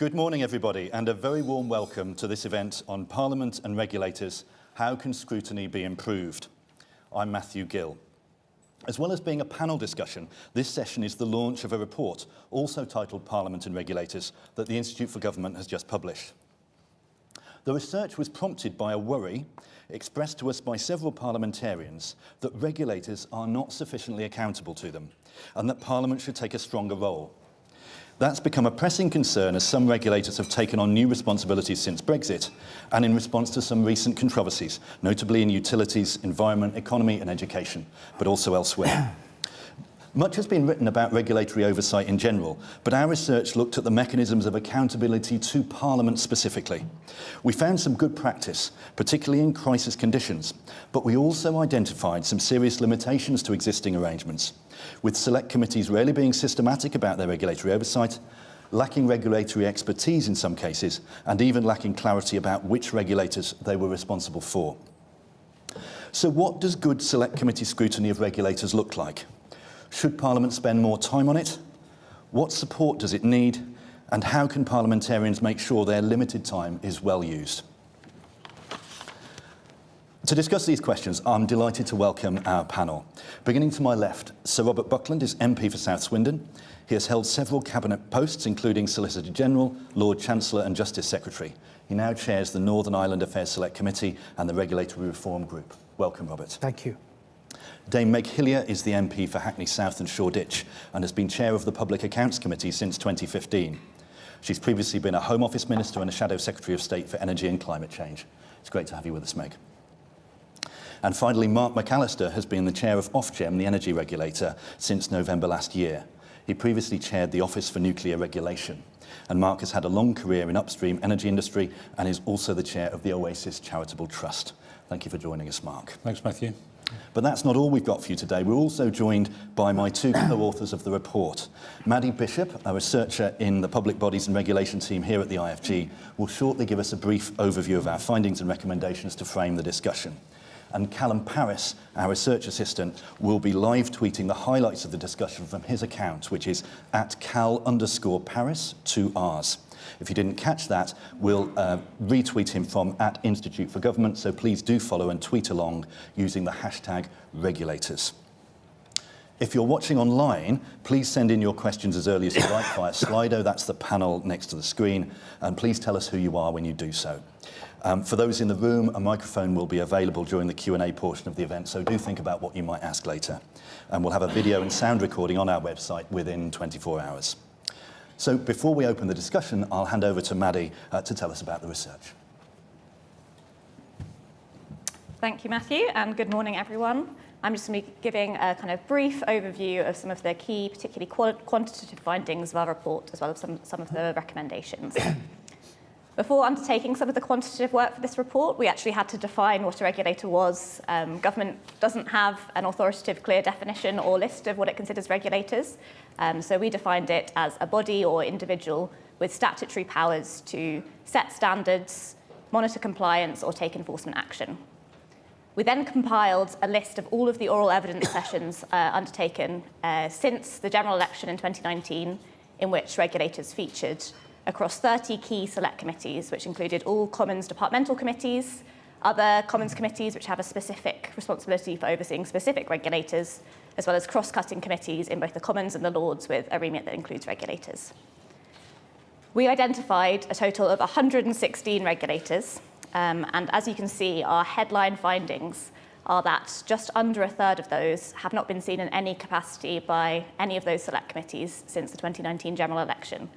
Good morning, everybody, and a very warm welcome to this event on Parliament and Regulators, How Can Scrutiny Be Improved? I'm Matthew Gill. As well as being a panel discussion, this session is the launch of a report, also titled Parliament and Regulators, that the Institute for Government has just published. The research was prompted by a worry expressed to us by several parliamentarians that regulators are not sufficiently accountable to them and that Parliament should take a stronger role. That's become a pressing concern as some regulators have taken on new responsibilities since Brexit and in response to some recent controversies, notably in utilities, environment, economy and education, but also elsewhere. Much has been written about regulatory oversight in general, but our research looked at the mechanisms of accountability to Parliament specifically. We found some good practice, particularly in crisis conditions, but we also identified some serious limitations to existing arrangements, with select committees rarely being systematic about their regulatory oversight, lacking regulatory expertise in some cases, and even lacking clarity about which regulators they were responsible for. So what does good select committee scrutiny of regulators look like? Should Parliament spend more time on it? What support does it need? And how can parliamentarians make sure their limited time is well used? To discuss these questions, I'm delighted to welcome our panel. Beginning to my left, Sir Robert Buckland is MP for South Swindon. He has held several cabinet posts, including Solicitor General, Lord Chancellor and Justice Secretary. He now chairs the Northern Ireland Affairs Select Committee and the Regulatory Reform Group. Welcome, Robert. Thank you. Dame Meg Hillier is the MP for Hackney South and Shoreditch and has been chair of the Public Accounts Committee since 2015. She's previously been a Home Office Minister and a Shadow Secretary of State for Energy and Climate Change. It's great to have you with us, Meg. And finally, Mark McAllister has been the chair of Ofgem, the energy regulator, since November last year. He previously chaired the Office for Nuclear Regulation. And Mark has had a long career in upstream energy industry and is also the chair of the Oasis Charitable Trust. Thank you for joining us, Mark. Thanks, Matthew. But that's not all we've got for you today. We're also joined by my two co-authors of the report. Maddie Bishop, a researcher in the Public Bodies and Regulation team here at the IFG, will shortly give us a brief overview of our findings and recommendations to frame the discussion. And Callum Paris, our research assistant, will be live tweeting the highlights of the discussion from his account, which is @Cal_Paris, 2 R's. If you didn't catch that, we'll retweet him from @Institute for Government, so please do follow and tweet along using the hashtag Regulators. If you're watching online, please send in your questions as early as you like via Slido. That's the panel next to the screen, and please tell us who you are when you do so. For those in the room, a microphone will be available during the Q&A portion of the event, so do think about what you might ask later. And we'll have a video and sound recording on our website within 24 hours. So before we open the discussion, I'll hand over to Maddie to tell us about the research. Thank you, Matthew, and good morning, everyone. I'm just going to be giving a kind of brief overview of some of the key, particularly quantitative findings of our report, as well as some of the recommendations. Before undertaking some of the quantitative work for this report, we actually had to define what a regulator was. Government doesn't have an authoritative, clear definition or list of what it considers regulators. So we defined it as a body or individual with statutory powers to set standards, monitor compliance, or take enforcement action. We then compiled a list of all of the oral evidence sessions undertaken since the general election in 2019, in which regulators featured across 30 key select committees, which included all Commons departmental committees, other Commons committees which have a specific responsibility for overseeing specific regulators, as well as cross-cutting committees in both the Commons and the Lords with a remit that includes regulators. We identified a total of 116 regulators, and as you can see, our headline findings are that just under a third of those have not been seen in any capacity by any of those select committees since the 2019 general election.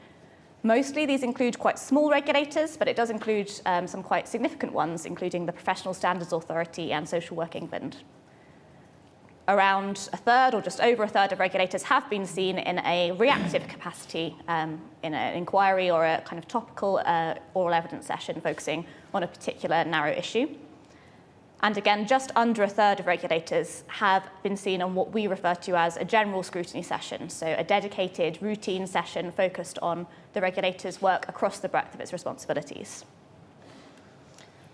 Mostly these include quite small regulators, but it does include some quite significant ones, including the Professional Standards Authority and Social Work England. Around a third, or just over a third, of regulators have been seen in a reactive capacity in an inquiry or a kind of topical oral evidence session focusing on a particular narrow issue. And again, just under a third of regulators have been seen on what we refer to as a general scrutiny session, so a dedicated routine session focused on the regulator's work across the breadth of its responsibilities.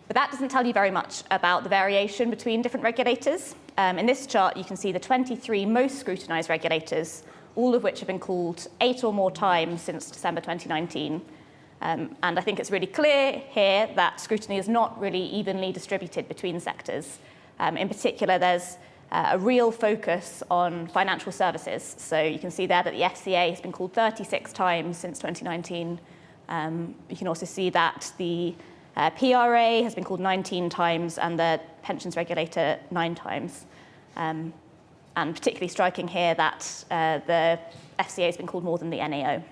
But that doesn't tell you very much about the variation between different regulators. In this chart, you can see the 23 most scrutinised regulators, all of which have been called 8 or more times since December 2019. And I think it's really clear here that scrutiny is not really evenly distributed between sectors. In particular, there's a real focus on financial services. So you can see there that the FCA has been called 36 times since 2019. You can also see that the PRA has been called 19 times and the pensions regulator 9 times. And particularly striking here that the FCA has been called more than the NAO.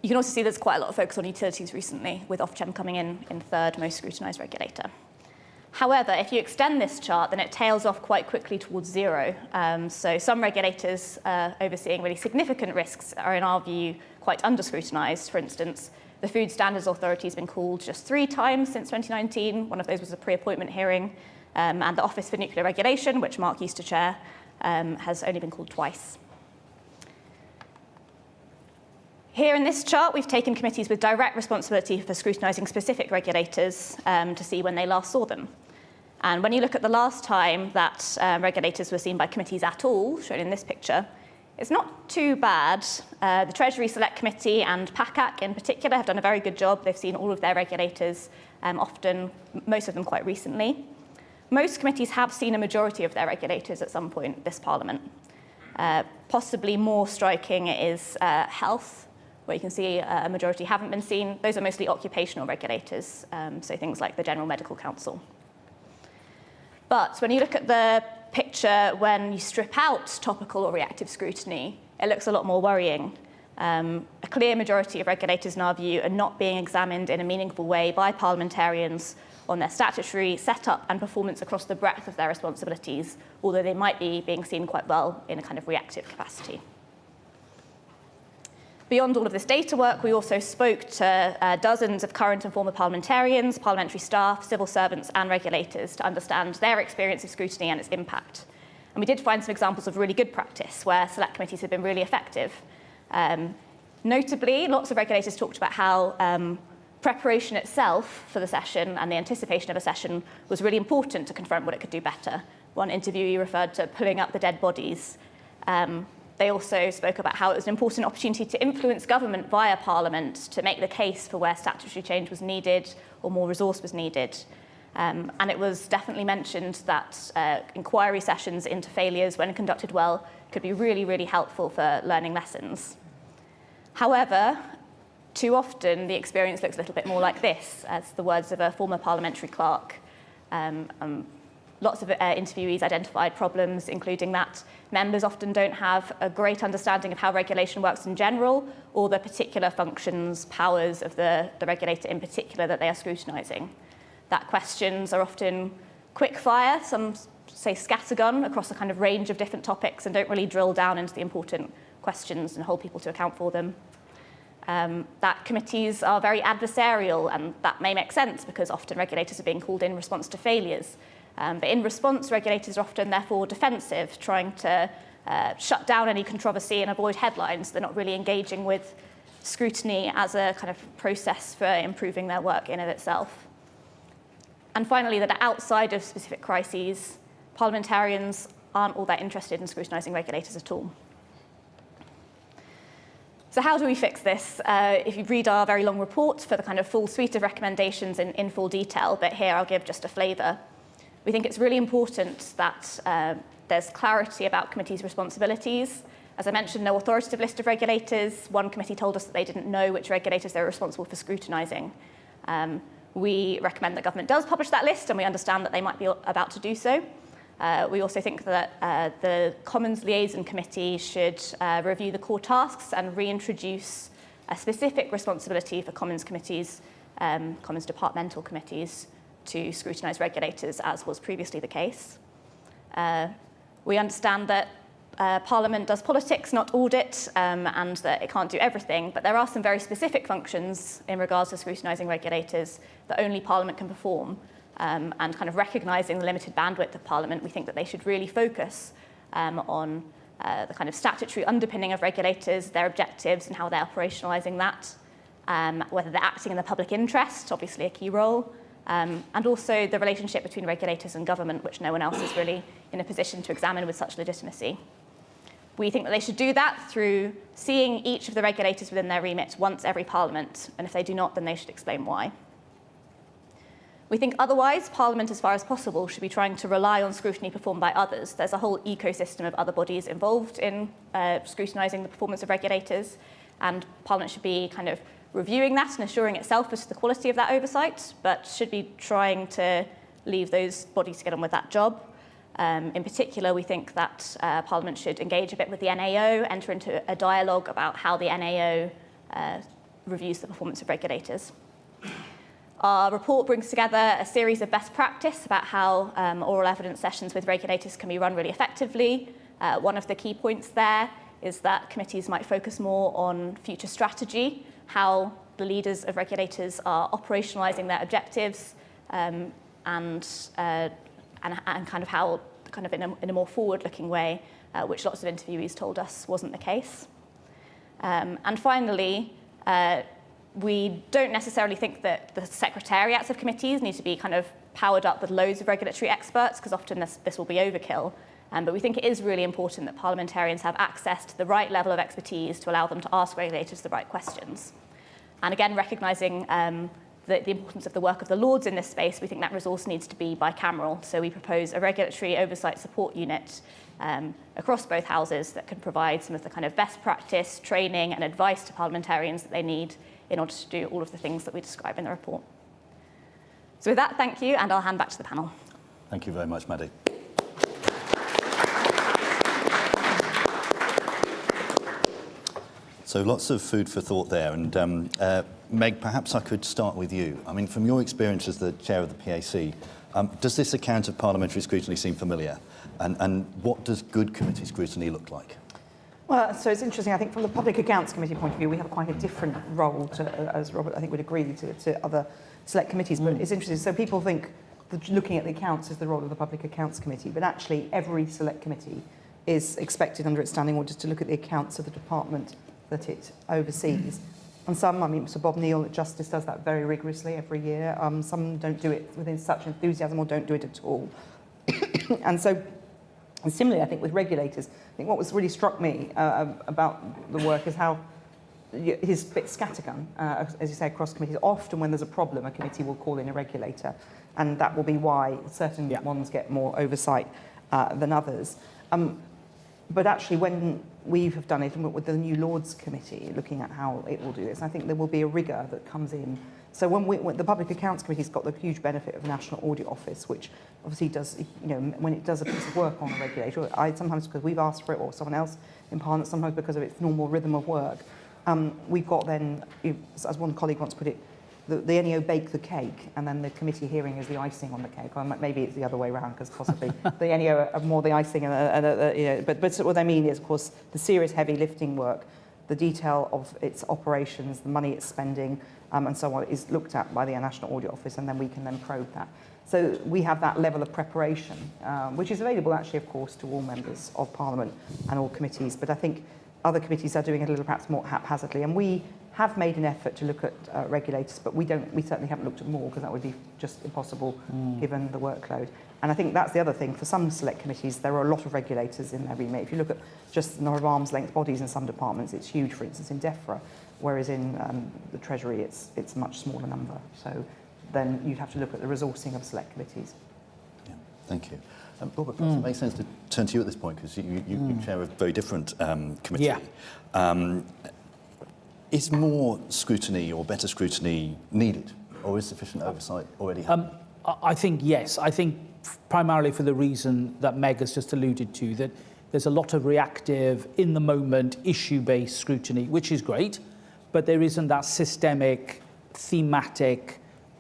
You can also see there's quite a lot of focus on utilities recently, with Ofgem coming in third most scrutinised regulator. However, if you extend this chart, then it tails off quite quickly towards zero. So some regulators overseeing really significant risks are, in our view, quite under-scrutinised. For instance, the Food Standards Authority has been called just 3 times since 2019. One of those was a pre-appointment hearing. And the Office for Nuclear Regulation, which Mark used to chair, has only been called twice. Here in this chart, we've taken committees with direct responsibility for scrutinising specific regulators to see when they last saw them. And when you look at the last time that regulators were seen by committees at all, shown in this picture, it's not too bad. The Treasury Select Committee and PACAC in particular have done a very good job. They've seen all of their regulators, often, most of them quite recently. Most committees have seen a majority of their regulators at some point this Parliament. Possibly more striking is health, where you can see a majority haven't been seen. Those are mostly occupational regulators, so things like the General Medical Council. But when you look at the picture when you strip out topical or reactive scrutiny, it looks a lot more worrying. A clear majority of regulators, in our view, are not being examined in a meaningful way by parliamentarians on their statutory setup and performance across the breadth of their responsibilities, although they might be being seen quite well in a kind of reactive capacity. Beyond all of this data work, we also spoke to dozens of current and former parliamentarians, parliamentary staff, civil servants and regulators to understand their experience of scrutiny and its impact. And we did find some examples of really good practice where select committees have been really effective. Notably, lots of regulators talked about how preparation itself for the session and the anticipation of a session was really important to confront what it could do better. One interviewee referred to pulling up the dead bodies. They also spoke about how it was an important opportunity to influence government via Parliament to make the case for where statutory change was needed or more resource was needed. And it was definitely mentioned that inquiry sessions into failures, when conducted well, could be really, really helpful for learning lessons. However, too often the experience looks a little bit more like this, as the words of a former parliamentary clerk. Lots of interviewees identified problems, including that members often don't have a great understanding of how regulation works in general, or the particular functions, powers of the regulator in particular that they are scrutinising. That questions are often quick fire, some say scattergun across a kind of range of different topics and don't really drill down into the important questions and hold people to account for them. That committees are very adversarial, and that may make sense because often regulators are being called in response to failures. But in response, regulators are often therefore defensive, trying to shut down any controversy and avoid headlines. They're not really engaging with scrutiny as a kind of process for improving their work in and of itself. And finally, that outside of specific crises, parliamentarians aren't all that interested in scrutinising regulators at all. So how do we fix this? If you read our very long report for the kind of full suite of recommendations in full detail, but here I'll give just a flavour. We think it's really important that there's clarity about committees' responsibilities. As I mentioned, no authoritative list of regulators. One committee told us that they didn't know which regulators they were responsible for scrutinising. We recommend that government does publish that list, and we understand that they might be about to do so. We also think that the Commons Liaison Committee should review the core tasks and reintroduce a specific responsibility for Commons committees, Commons departmental committees, to scrutinise regulators, as was previously the case. We understand that Parliament does politics, not audit, and that it can't do everything, but there are some very specific functions in regards to scrutinising regulators that only Parliament can perform. And kind of recognising the limited bandwidth of Parliament, we think that they should really focus on the kind of statutory underpinning of regulators, their objectives and how they're operationalising that, whether they're acting in the public interest, obviously a key role, and also the relationship between regulators and government, which no one else is really in a position to examine with such legitimacy. We think that they should do that through seeing each of the regulators within their remit once every Parliament, and if they do not, then they should explain why. We think otherwise, Parliament, as far as possible, should be trying to rely on scrutiny performed by others. There's a whole ecosystem of other bodies involved in scrutinising the performance of regulators, and Parliament should be kind of reviewing that and assuring itself as to the quality of that oversight, but should be trying to leave those bodies to get on with that job. In particular, we think that Parliament should engage a bit with the NAO, enter into a dialogue about how the NAO reviews the performance of regulators. Our report brings together a series of best practice about how oral evidence sessions with regulators can be run really effectively. One of the key points there is that committees might focus more on future strategy, how the leaders of regulators are operationalising their objectives, and kind of how, kind of in a more forward-looking way, which lots of interviewees told us wasn't the case. And finally, we don't necessarily think that the secretariats of committees need to be kind of powered up with loads of regulatory experts, because often this will be overkill. But we think it is really important that parliamentarians have access to the right level of expertise to allow them to ask regulators the right questions. And again, recognising the importance of the work of the Lords in this space, we think that resource needs to be bicameral. So we propose a regulatory oversight support unit across both houses that can provide some of the kind of best practice, training and advice to parliamentarians that they need in order to do all of the things that we describe in the report. So with that, thank you, and I'll hand back to the panel. Thank you very much, Maddie. So lots of food for thought there, and Meg, perhaps I could start with you. I mean, from your experience as the chair of the PAC, does this account of parliamentary scrutiny seem familiar? And what does good committee scrutiny look like? Well, so it's interesting. I think from the Public Accounts Committee point of view, we have quite a different role to, as Robert, I think, would agree to other select committees. But it's interesting. So people think that looking at the accounts is the role of the Public Accounts Committee, but actually every select committee is expected under its standing orders to look at the accounts of the department that it oversees. And some, I mean, Sir Bob Neal at Justice does that very rigorously every year. Some don't do it with such enthusiasm or don't do it at all. And so, and similarly, I think with regulators, I think what was really struck me about the work is how his bit scattergun, as you say, across committees. Often when there's a problem, a committee will call in a regulator, and that will be why certain ones get more oversight than others. But actually, when we have done it, and with the new Lords Committee, looking at how it will do this, I think there will be a rigour that comes in. So when the Public Accounts Committee's got the huge benefit of the National Audit Office, which obviously does, you know, when it does a piece of work on a regulator, sometimes because we've asked for it or someone else in Parliament, sometimes because of its normal rhythm of work, we've got then, as one colleague once put it, the NEO bake the cake, and then the committee hearing is the icing on the cake. Or maybe it's the other way around, because possibly the NEO are more the icing, you know, but what I mean is, of course, the serious heavy lifting work, the detail of its operations, the money it's spending, and so on, is looked at by the National Audit Office, and then we can then probe that. So we have that level of preparation, which is available actually, of course, to all members of Parliament and all committees. But I think other committees are doing it a little perhaps more haphazardly, and we have made an effort to look at regulators, but we certainly haven't looked at more, because that would be just impossible given the workload. And I think that's the other thing. For some select committees, there are a lot of regulators in their remit. If you look at just the number of arm's length bodies in some departments, it's huge, for instance, in DEFRA, whereas in the Treasury, it's a much smaller number. So then you'd have to look at the resourcing of select committees. Yeah, thank you. Robert, perhaps it makes sense to turn to you at this point, because you chair a very different committee. Yeah. Is more scrutiny or better scrutiny needed, or is sufficient oversight already happening? I think yes. I think primarily for the reason that Meg has just alluded to, that there's a lot of reactive, in-the-moment, issue-based scrutiny, which is great, but there isn't that systemic, thematic,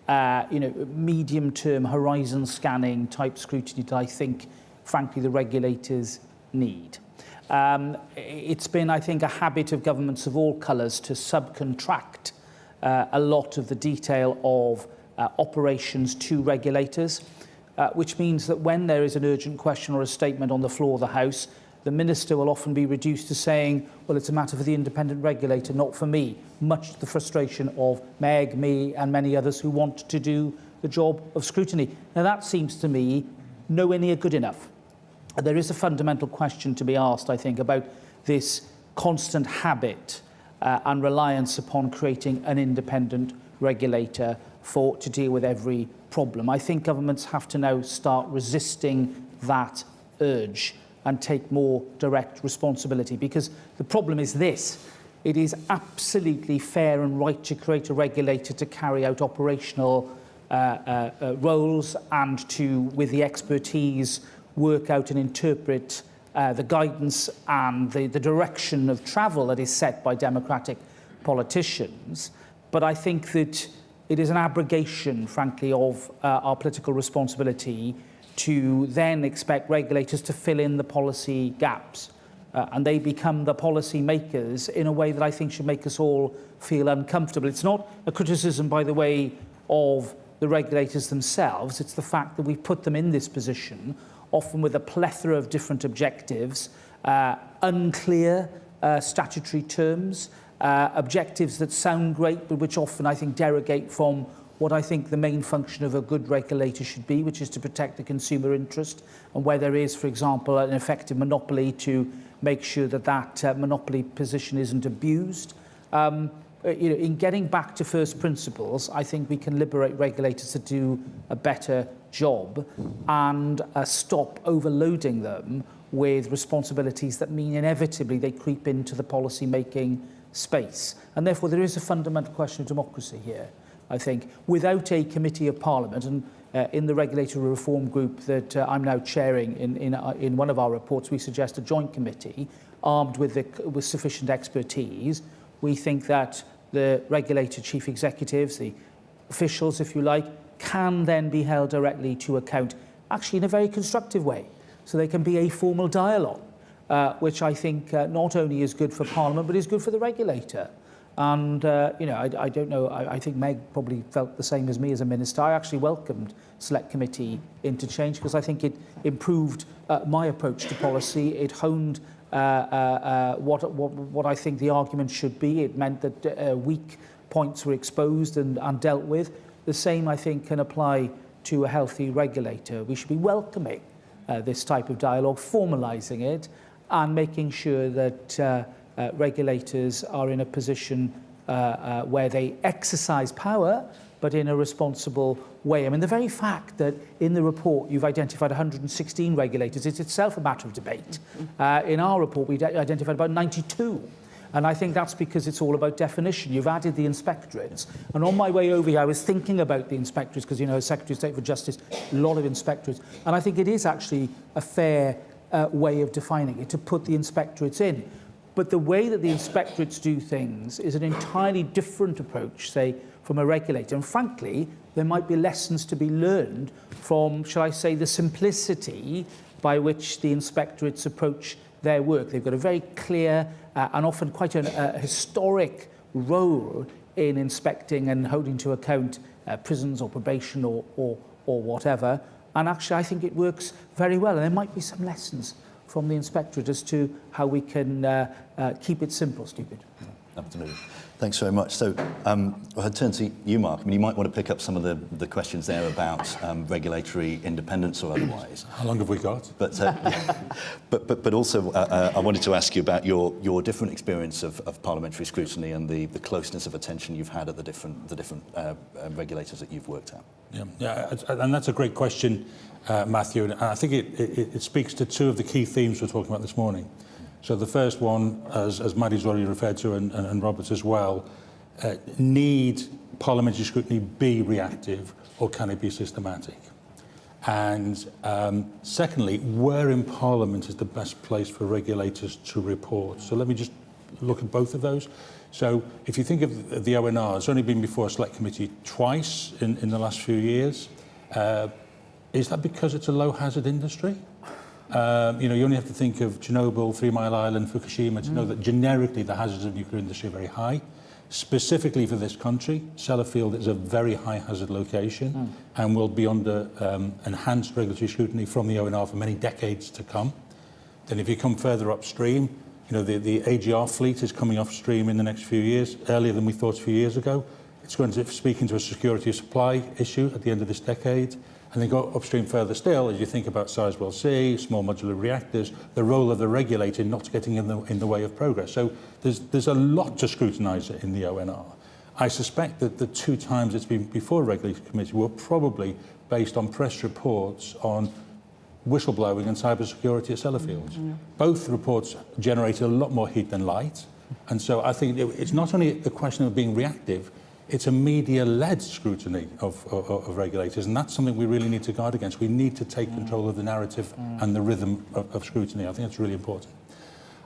medium-term horizon scanning type scrutiny that I think, frankly, the regulators need. It's been, I think, a habit of governments of all colours to subcontract a lot of the detail of operations to regulators, which means that when there is an urgent question or a statement on the floor of the House, the Minister will often be reduced to saying, well, it's a matter for the independent regulator, not for me, much to the frustration of Meg, me and many others who want to do the job of scrutiny. Now, that seems to me nowhere near good enough. There is a fundamental question to be asked, I think, about this constant habit and reliance upon creating an independent regulator to deal with every problem. I think governments have to now start resisting that urge and take more direct responsibility, because the problem is this: it is absolutely fair and right to create a regulator to carry out operational roles and to, with the expertise, work out and interpret the guidance and the direction of travel that is set by democratic politicians. But I think that it is an abrogation, frankly, of our political responsibility to then expect regulators to fill in the policy gaps. And they become the policy makers in a way that I think should make us all feel uncomfortable. It's not a criticism, by the way, of the regulators themselves. It's the fact that we've put them in this position, often with a plethora of different objectives, unclear statutory terms, objectives that sound great, but which often, I think, derogate from what I think the main function of a good regulator should be, which is to protect the consumer interest, and where there is, for example, an effective monopoly, to make sure that that monopoly position isn't abused. In getting back to first principles, I think we can liberate regulators to do a better job and stop overloading them with responsibilities that mean inevitably they creep into the policy-making space. And therefore, there is a fundamental question of democracy here, I think. Without a committee of Parliament, and in the regulatory reform group that I'm now chairing in one of our reports, we suggest a joint committee armed with sufficient expertise. We think that the regulator chief executives, the officials, if you like, can then be held directly to account, actually in a very constructive way. So there can be a formal dialogue, which I think not only is good for Parliament, but is good for the regulator. And, I don't know, I think Meg probably felt the same as me as a minister. I actually welcomed Select Committee interchange because I think it improved my approach to policy. It honed what I think the argument should be. It meant that weak points were exposed and dealt with. The same, I think, can apply to a healthy regulator. We should be welcoming this type of dialogue, formalising it, and making sure that regulators are in a position where they exercise power, but in a responsible way. I mean, the very fact that in the report you've identified 116 regulators is itself a matter of debate. In our report, we identified about 92. And I think that's because it's all about definition. You've added the inspectorates. And on my way over here, I was thinking about the inspectorates because, as Secretary of State for Justice, a lot of inspectorates. And I think it is actually a fair way of defining it, to put the inspectorates in. But the way that the inspectorates do things is an entirely different approach, say, from a regulator. And frankly, there might be lessons to be learned from, shall I say, the simplicity by which the inspectorates approach their work. They've got a very clear and often quite a historic role in inspecting and holding to account prisons or probation or whatever. And actually, I think it works very well. And there might be some lessons from the inspectorate as to how we can keep it simple, stupid. Absolutely. Thanks very much. So I'll turn to you, Mark. I mean, you might want to pick up some of the questions there about regulatory independence or otherwise. How long have we got? But also, I wanted to ask you about your different experience of parliamentary scrutiny and the closeness of attention you've had at the different regulators that you've worked at. Yeah, and that's a great question, Matthew. And I think it speaks to two of the key themes we're talking about this morning. So the first one, as Maddie's already referred to, and Robert as well, need parliamentary scrutiny be reactive, or can it be systematic? And secondly, where in Parliament is the best place for regulators to report? So let me just look at both of those. So if you think of the ONR, it's only been before a select committee twice in the last few years. Is that because it's a low-hazard industry? You only have to think of Chernobyl, 3 Mile Island, Fukushima to know that generically the hazards of nuclear industry are very high. Specifically for this country, Sellafield is a very high hazard location and will be under enhanced regulatory scrutiny from the ONR for many decades to come. Then if you come further upstream, the AGR fleet is coming off stream in the next few years, earlier than we thought a few years ago. It's going to speak into a security of supply issue at the end of this decade. And then go upstream further still, as you think about Sizewell C, small modular reactors, the role of the regulator not getting in the way of progress. So there's a lot to scrutinise in the ONR. I suspect that the 2 times it's been before a regulatory committee were probably based on press reports on whistleblowing and cybersecurity at Sellafields. Both reports generated a lot more heat than light. And so I think it's not only a question of being reactive, it's a media-led scrutiny of regulators, and that's something we really need to guard against. We need to take control of the narrative and the rhythm of scrutiny. I think that's really important.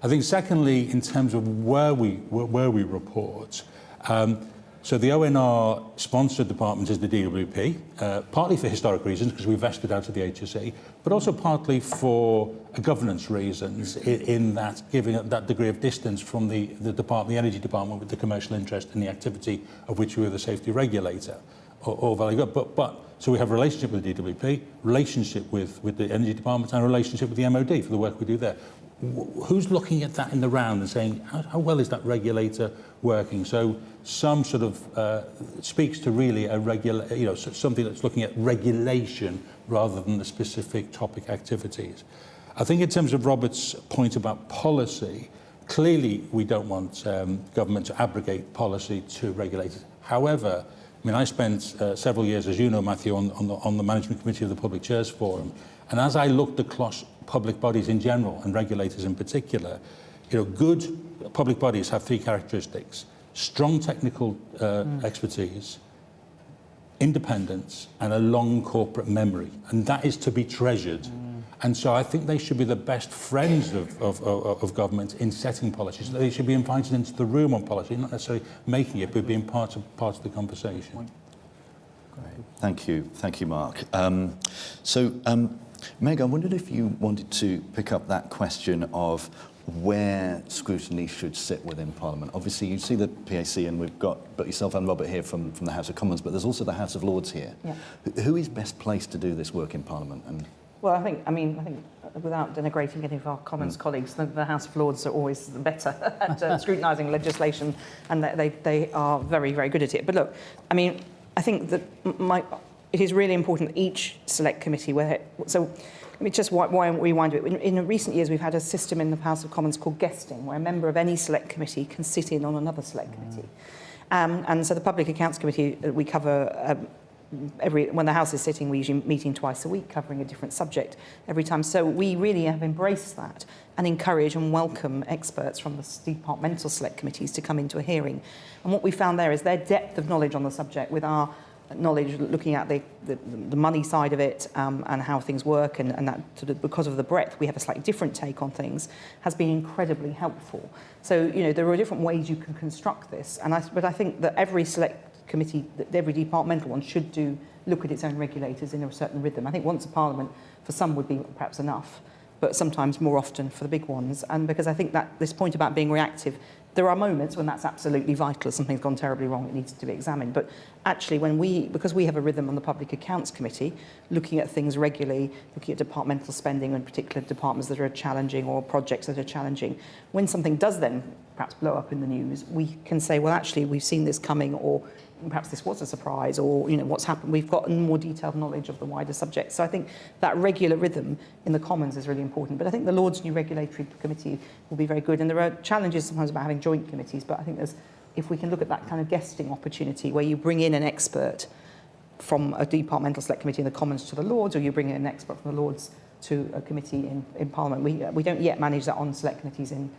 I think secondly, in terms of where we report, so the ONR sponsored department is the DWP, partly for historic reasons, because we vested out of the HSE, but also partly for governance reasons, in that giving that degree of distance from the department, the energy department, with the commercial interest in the activity of which we were the safety regulator. All very good. But so we have a relationship with the DWP, relationship with the energy department, and a relationship with the MOD for the work we do there. Who's looking at that in the round and saying, how well is that regulator working? So some sort of speaks to really a something that's looking at regulation rather than the specific topic activities. I think in terms of Robert's point about policy, clearly we don't want government to abrogate policy to regulators. However, I mean, I spent several years, as you know, Matthew, on the Management Committee of the Public Chairs Forum, and as I looked across public bodies in general and regulators in particular, good public bodies have 3 characteristics: strong technical expertise, independence, and a long corporate memory, and that is to be treasured. And so I think they should be the best friends of government in setting policies. They should be invited into the room on policy, not necessarily making it, but being part of the conversation. Great. Thank you, Mark. Meg, I wondered if you wanted to pick up that question of where scrutiny should sit within Parliament. Obviously, you see the PAC, and we've got yourself and Robert here from the House of Commons, but there's also the House of Lords here. Yeah. Who is best placed to do this work in Parliament? Well, I think without denigrating any of our Commons colleagues, the House of Lords are always better at scrutinising legislation, and they are very, very good at it. But look, I mean, I think that it is really important that each select committee, so let me just rewind a bit. In recent years, we've had a system in the House of Commons called guesting, where a member of any select committee can sit in on another select committee. And so the Public Accounts Committee, we cover when the House is sitting, we're usually meeting twice a week, covering a different subject every time. So we really have embraced that and encourage and welcome experts from the departmental select committees to come into a hearing. And what we found there is their depth of knowledge on the subject, with our knowledge looking at the money side of it and how things work, and that sort of, because of the breadth, we have a slightly different take on things, has been incredibly helpful. So, there are different ways you can construct this, but I think that every select committee, every departmental one, should look at its own regulators in a certain rhythm. I think once a Parliament for some would be perhaps enough, but sometimes more often for the big ones. And because I think that this point about being reactive, there are moments when that's absolutely vital. Something's gone terribly wrong, it needs to be examined. But actually, because we have a rhythm on the Public Accounts Committee, looking at things regularly, looking at departmental spending and particular departments that are challenging or projects that are challenging, when something does then perhaps blow up in the news, we can say, well, actually, we've seen this coming, or perhaps this was a surprise, or what's happened. We've got more detailed knowledge of the wider subject. So I think that regular rhythm in the Commons is really important. But I think the Lords' new regulatory committee will be very good. And there are challenges sometimes about having joint committees, but I think if we can look at that kind of guesting opportunity where you bring in an expert from a departmental select committee in the Commons to the Lords, or you bring in an expert from the Lords to a committee in Parliament. We don't yet manage that on select committees in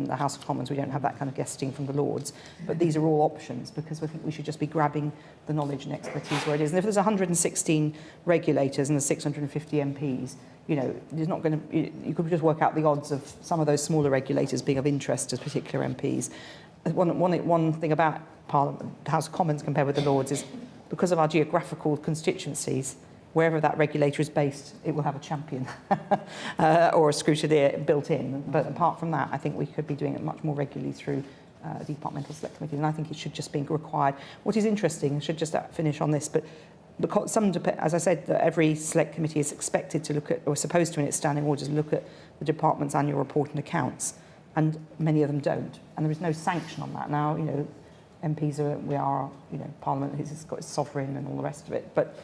the House of Commons. We don't have that kind of guesting from the Lords, but these are all options, because we think we should just be grabbing the knowledge and expertise where it is. And if there's 116 regulators and there's 650 MPs, there's not going to. You could just work out the odds of some of those smaller regulators being of interest to particular MPs. One thing about Parliament, House of Commons compared with the Lords, is because of our geographical constituencies, wherever that regulator is based, it will have a champion or a scrutineer built in. But apart from that, I think we could be doing it much more regularly through departmental select committees, and I think it should just be required. What is interesting, I should just finish on this, but because as I said, that every select committee is expected to look at, or supposed to in its standing orders, look at the department's annual report and accounts, and many of them don't, and there is no sanction on that. Now, MPs we are, Parliament has got its sovereign and all the rest of it. But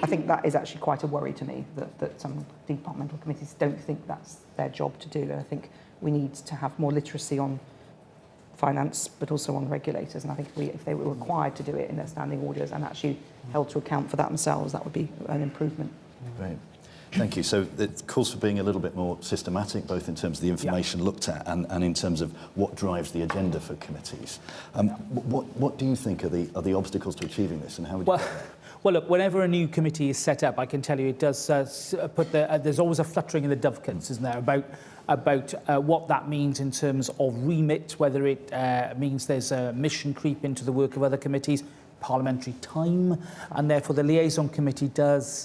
I think that is actually quite a worry to me, that some departmental committees don't think that's their job to do. And I think we need to have more literacy on finance, but also on regulators. And I think if they were required to do it in their standing orders and actually held to account for that themselves, that would be an improvement. Great. Thank you. So it calls for being a little bit more systematic, both in terms of the information looked at and in terms of what drives the agenda for committees. What do you think are the obstacles to achieving this, and how would you? Well, look, whenever a new committee is set up, I can tell you it does there's always a fluttering in the dovecotes, isn't there, about what that means in terms of remit, whether it means there's a mission creep into the work of other committees, parliamentary time, and therefore the liaison committee does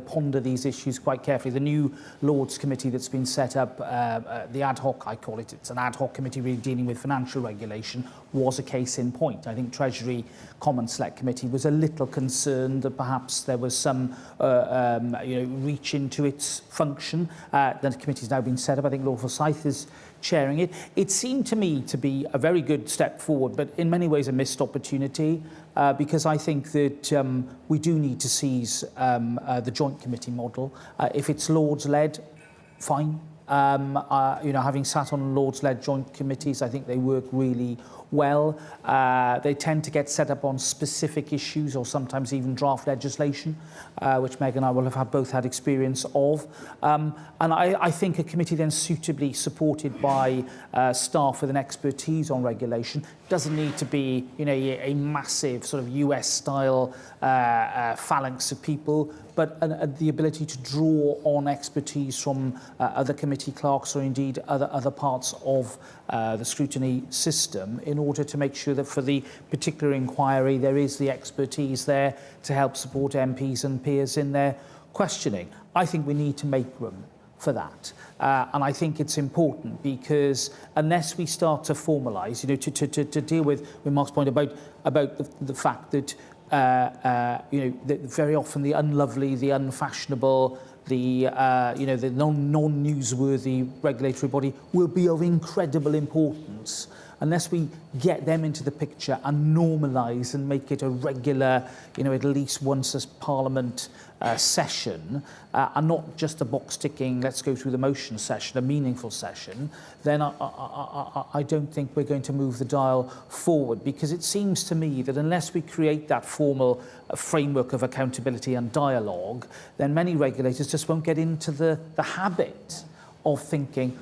ponder these issues quite carefully. The new Lords committee that's been set up, the ad hoc, I call it, it's an ad hoc committee really dealing with financial regulation, was a case in point. I think Treasury Commons Select Committee was a little concerned that perhaps there was some reach into its function. The committee's now been set up. I think Lord Forsyth is chairing it. It seemed to me to be a very good step forward, but in many ways a missed opportunity, because I think that we do need to seize the joint committee model. If it's Lords-led, fine. Having sat on Lords-led joint committees, I think they work really well. They tend to get set up on specific issues or sometimes even draft legislation, which Meg and I will have both had experience of. And I think a committee then suitably supported by staff with an expertise on regulation doesn't need to be a massive sort of US-style phalanx of people, but the ability to draw on expertise from other committee clerks or indeed other parts of the scrutiny system in order to make sure that for the particular inquiry there is the expertise there to help support MPs and peers in their questioning. I think we need to make room for that. And I think it's important because unless we start to formalise, to deal with Mark's point about the fact that that very often the unlovely, the unfashionable, the non-newsworthy regulatory body will be of incredible importance. Unless we get them into the picture and normalise and make it a regular, at least once a Parliament session, and not just a box-ticking, let's go through the motion session, a meaningful session, then I don't think we're going to move the dial forward, because it seems to me that unless we create that formal framework of accountability and dialogue, then many regulators just won't get into the habit of thinking,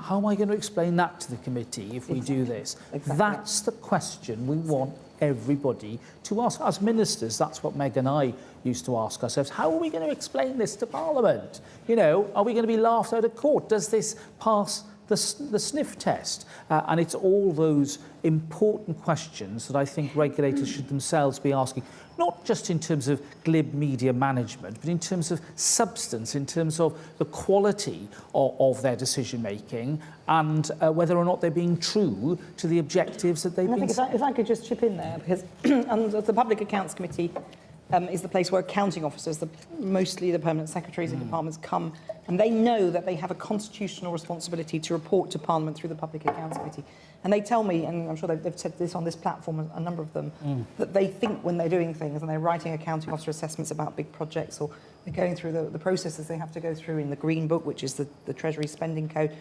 how am I going to explain that to the committee if we do this? Exactly. That's the question we want everybody to ask. As ministers, that's what Meg and I used to ask ourselves. How are we going to explain this to Parliament? Are we going to be laughed out of court? Does this pass the sniff test? And it's all those important questions that I think regulators should themselves be asking, not just in terms of glib media management, but in terms of substance, in terms of the quality of their decision-making and whether or not they're being true to the objectives that they've been... If I could just chip in there, because the Public Accounts Committee is the place where accounting officers, mostly the permanent secretaries in departments, come, and they know that they have a constitutional responsibility to report to Parliament through the Public Accounts Committee. And they tell me, and I'm sure they've said this on this platform, a number of them, that they think when they're doing things and they're writing accounting officer assessments about big projects, or they're going through the processes they have to go through in the Green Book, which is the Treasury Spending Code,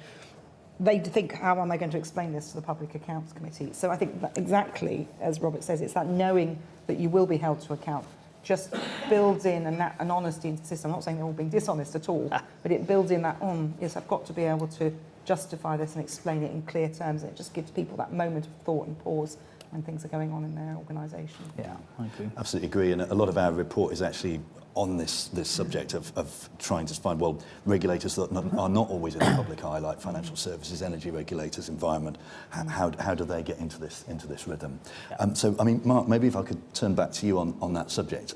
they think, how am I going to explain this to the Public Accounts Committee? So I think that exactly, as Robert says, it's that knowing that you will be held to account just builds in an honesty into the system. I'm not saying they're all being dishonest at all, but it builds in that, yes, I've got to be able to justify this and explain it in clear terms. And it just gives people that moment of thought and pause when things are going on in their organisation. Yeah, I agree. Absolutely agree. And a lot of our report is actually on this subject of trying to find, regulators that are not always in the public eye, like financial services, energy regulators, environment. How do they get into this rhythm? Yeah. So, I mean, Mark, maybe if I could turn back to you on that subject.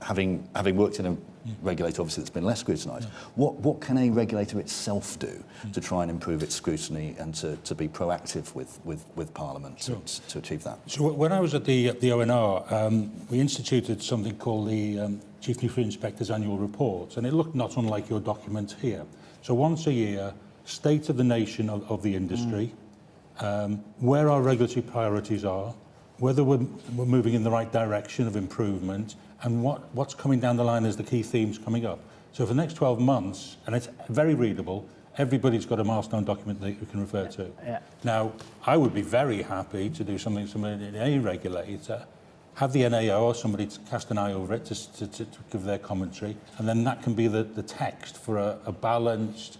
Having worked in a regulator, obviously, that's been less scrutinised, what can a regulator itself do to try and improve its scrutiny and to be proactive with Parliament to achieve that? So when I was at the ONR, we instituted something called the Chief Nuclear Inspector's Annual Report, and it looked not unlike your document here. So once a year, state of the nation of the industry, where our regulatory priorities are, whether we're moving in the right direction of improvement, and what's coming down the line as the key themes coming up. So for the next 12 months, and it's very readable, everybody's got a milestone document that you can refer to. Yeah. Now, I would be very happy to do something similar in a regulator, have the NAO or somebody to cast an eye over it to give their commentary, and then that can be the text for a balanced,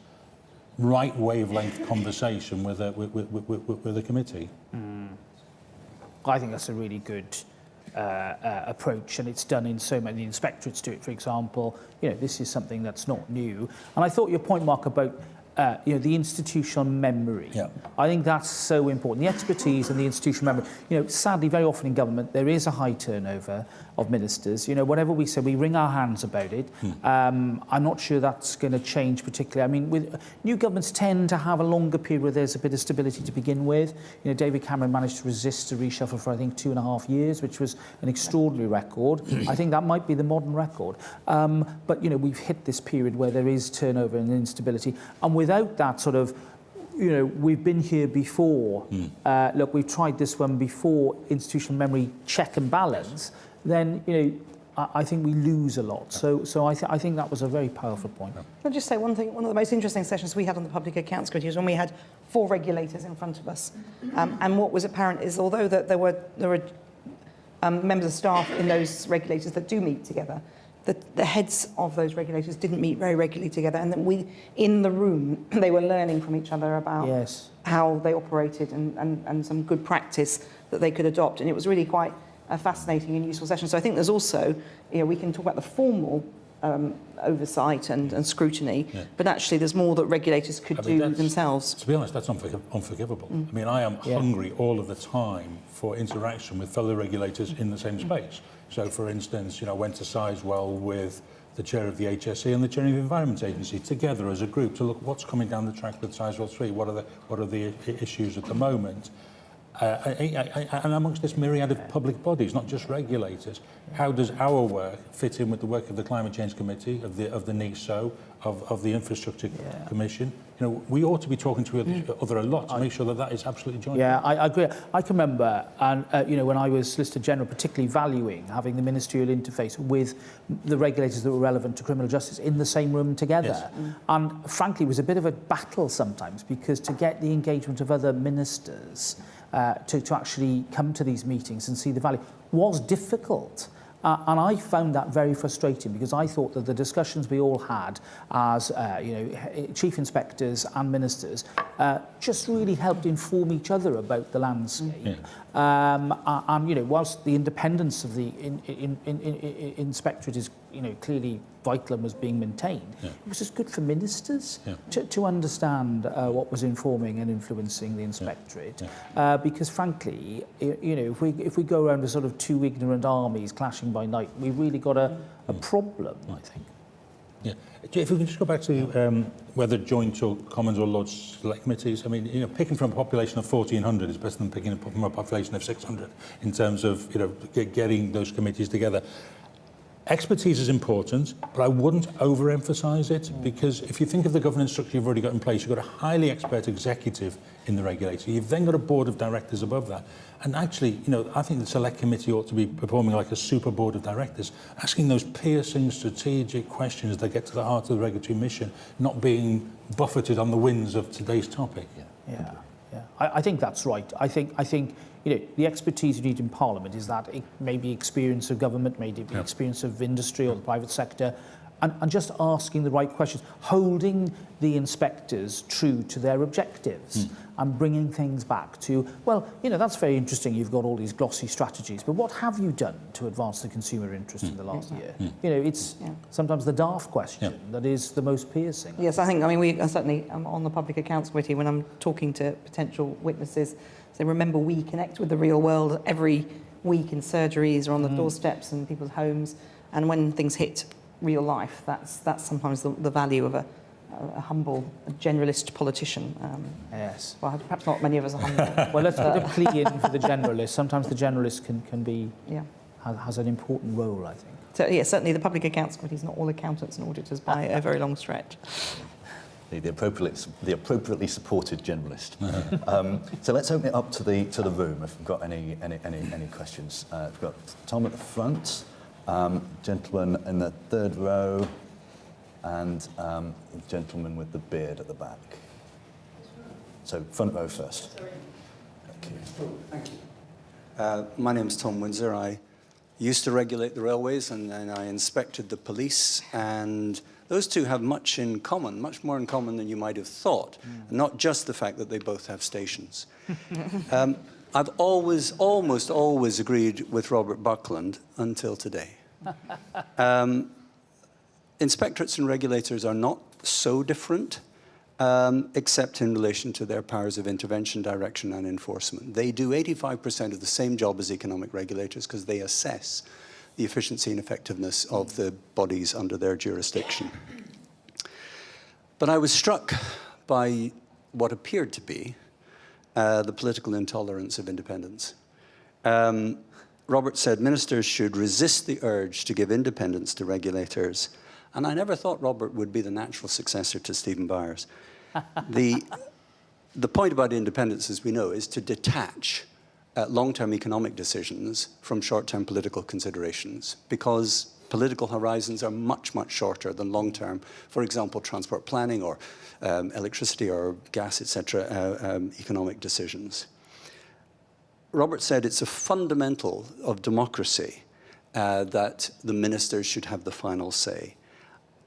right wavelength conversation with a committee. I think that's a really good approach, and it's done in so many. The inspectorates do it, for example. You know, this is something that's not new. And I thought your point, Mark, about you know, the institutional memory. Yeah. I think that's so important. The expertise and the institutional memory. You know, sadly, very often in government, there is a high turnover of ministers. You know, whatever we say, we wring our hands about it. I'm not sure that's going to change particularly. I mean, with new governments tend to have a longer period where there's a bit of stability to begin with. You know, David Cameron managed to resist a reshuffle for, I think, 2.5 years, which was an extraordinary record. I think that might be the modern record. But, you know, we've hit this period where there is turnover and instability. And without that sort of, you know, we've been here before, look, we've tried this one before, institutional memory check and balance, then, you know, I think we lose a lot. So I think that was a very powerful point. I'll just say one thing. One of the most interesting sessions we had on the Public Accounts Committee was when we had 4 regulators in front of us. And what was apparent is, although that there were members of staff in those regulators that do meet together, the heads of those regulators didn't meet very regularly together, and then we, in the room, they were learning from each other about how they operated and some good practice that they could adopt, and it was really quite a fascinating and useful session. So I think there's also, you know, we can talk about the formal oversight and scrutiny, but actually there's more that regulators could do themselves. To be honest, that's unforgivable. I mean, I am hungry all of the time for interaction with fellow regulators in the same space. So, for instance, you know, I went to Sizewell with the chair of the HSE and the chair of the Environment Agency together as a group to look what's coming down the track with Sizewell 3, what are the issues at the moment. And amongst this myriad of public bodies, not just regulators, how does our work fit in with the work of the Climate Change Committee, of the NESO, of the Infrastructure Commission? You know, we ought to be talking to each other a lot to make sure that that is absolutely joint. Yeah, I agree. I can remember, and you know, when I was Solicitor General, particularly valuing having the ministerial interface with the regulators that were relevant to criminal justice in the same room together. Yes. And frankly, it was a bit of a battle sometimes, because to get the engagement of other ministers to actually come to these meetings and see the value was difficult. And I found that very frustrating, because I thought that the discussions we all had as you know, chief inspectors and ministers just really helped inform each other about the landscape. And you know, whilst the independence of the inspectorate is, you know, clearly vital and was being maintained, it was just good for ministers to understand what was informing and influencing the inspectorate. Because frankly, you know, if we go around with sort of 2 ignorant armies clashing by night, we've really got a problem, I think. Yeah. If we can just go back to whether joint or Commons or Lords Select Committees, I mean, you know, picking from a population of 1,400 is better than picking from a population of 600 in terms of, you know, getting those committees together. Expertise is important, but I wouldn't overemphasise it, because if you think of the governance structure you've already got in place, you've got a highly expert executive in the regulator. You've then got a board of directors above that. And actually, you know, I think the select committee ought to be performing like a super board of directors, asking those piercing strategic questions that get to the heart of the regulatory mission, not being buffeted on the winds of today's topic. I think that's right. I think you know, the expertise you need in Parliament is that it may be experience of government, maybe experience of industry or the private sector, and just asking the right questions, holding the inspectors true to their objectives and bringing things back to, well, you know, that's very interesting, you've got all these glossy strategies, but what have you done to advance the consumer interest in the last year? You know, it's sometimes the daft question that is the most piercing. Yes, I think, I mean, we are certainly on the Public Accounts Committee, when I'm talking to potential witnesses, say, remember, we connect with the real world every week in surgeries or on the doorsteps in people's homes, and when things hit real life, that's sometimes the value of a humble, generalist politician. Yes. Well, perhaps not many of us are humble. Well, let's put a plea in for the generalist. Sometimes the generalist can be has an important role, I think. So, yeah, certainly the Public Accounts Committee is not all accountants and auditors by a very long stretch. the appropriately supported generalist. So let's open it up to the room if we've got any questions. We've got Tom at the front, gentleman in the third row, and gentleman with the beard at the back. So front row first. Thank you. Thank you. My name is Tom Windsor. I used to regulate the railways, and then I inspected the police, and those two have much in common, much more in common than you might have thought, and not just the fact that they both have stations. I've almost always agreed with Robert Buckland until today. Inspectorates and regulators are not so different, except in relation to their powers of intervention, direction, and enforcement. They do 85% of the same job as economic regulators because they assess the efficiency and effectiveness of the bodies under their jurisdiction. But I was struck by what appeared to be the political intolerance of independence. Robert said ministers should resist the urge to give independence to regulators, and I never thought Robert would be the natural successor to Stephen Byers. The point about independence, as we know, is to detach long-term economic decisions from short-term political considerations, because political horizons are much, much shorter than long-term, for example, transport planning or electricity or gas, etc., economic decisions. Robert said it's a fundamental of democracy that the ministers should have the final say.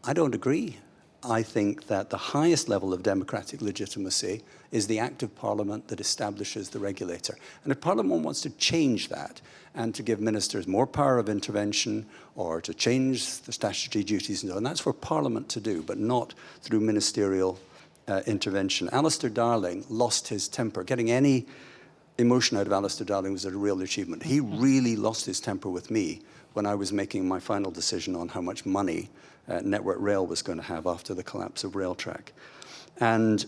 I don't agree. I think that the highest level of democratic legitimacy is the act of Parliament that establishes the regulator. And if Parliament wants to change that and to give ministers more power of intervention or to change the statutory duties, and that's for Parliament to do, but not through ministerial intervention. Alistair Darling lost his temper. Getting any emotion out of Alistair Darling was a real achievement. He really lost his temper with me when I was making my final decision on how much money Network Rail was going to have after the collapse of Railtrack. And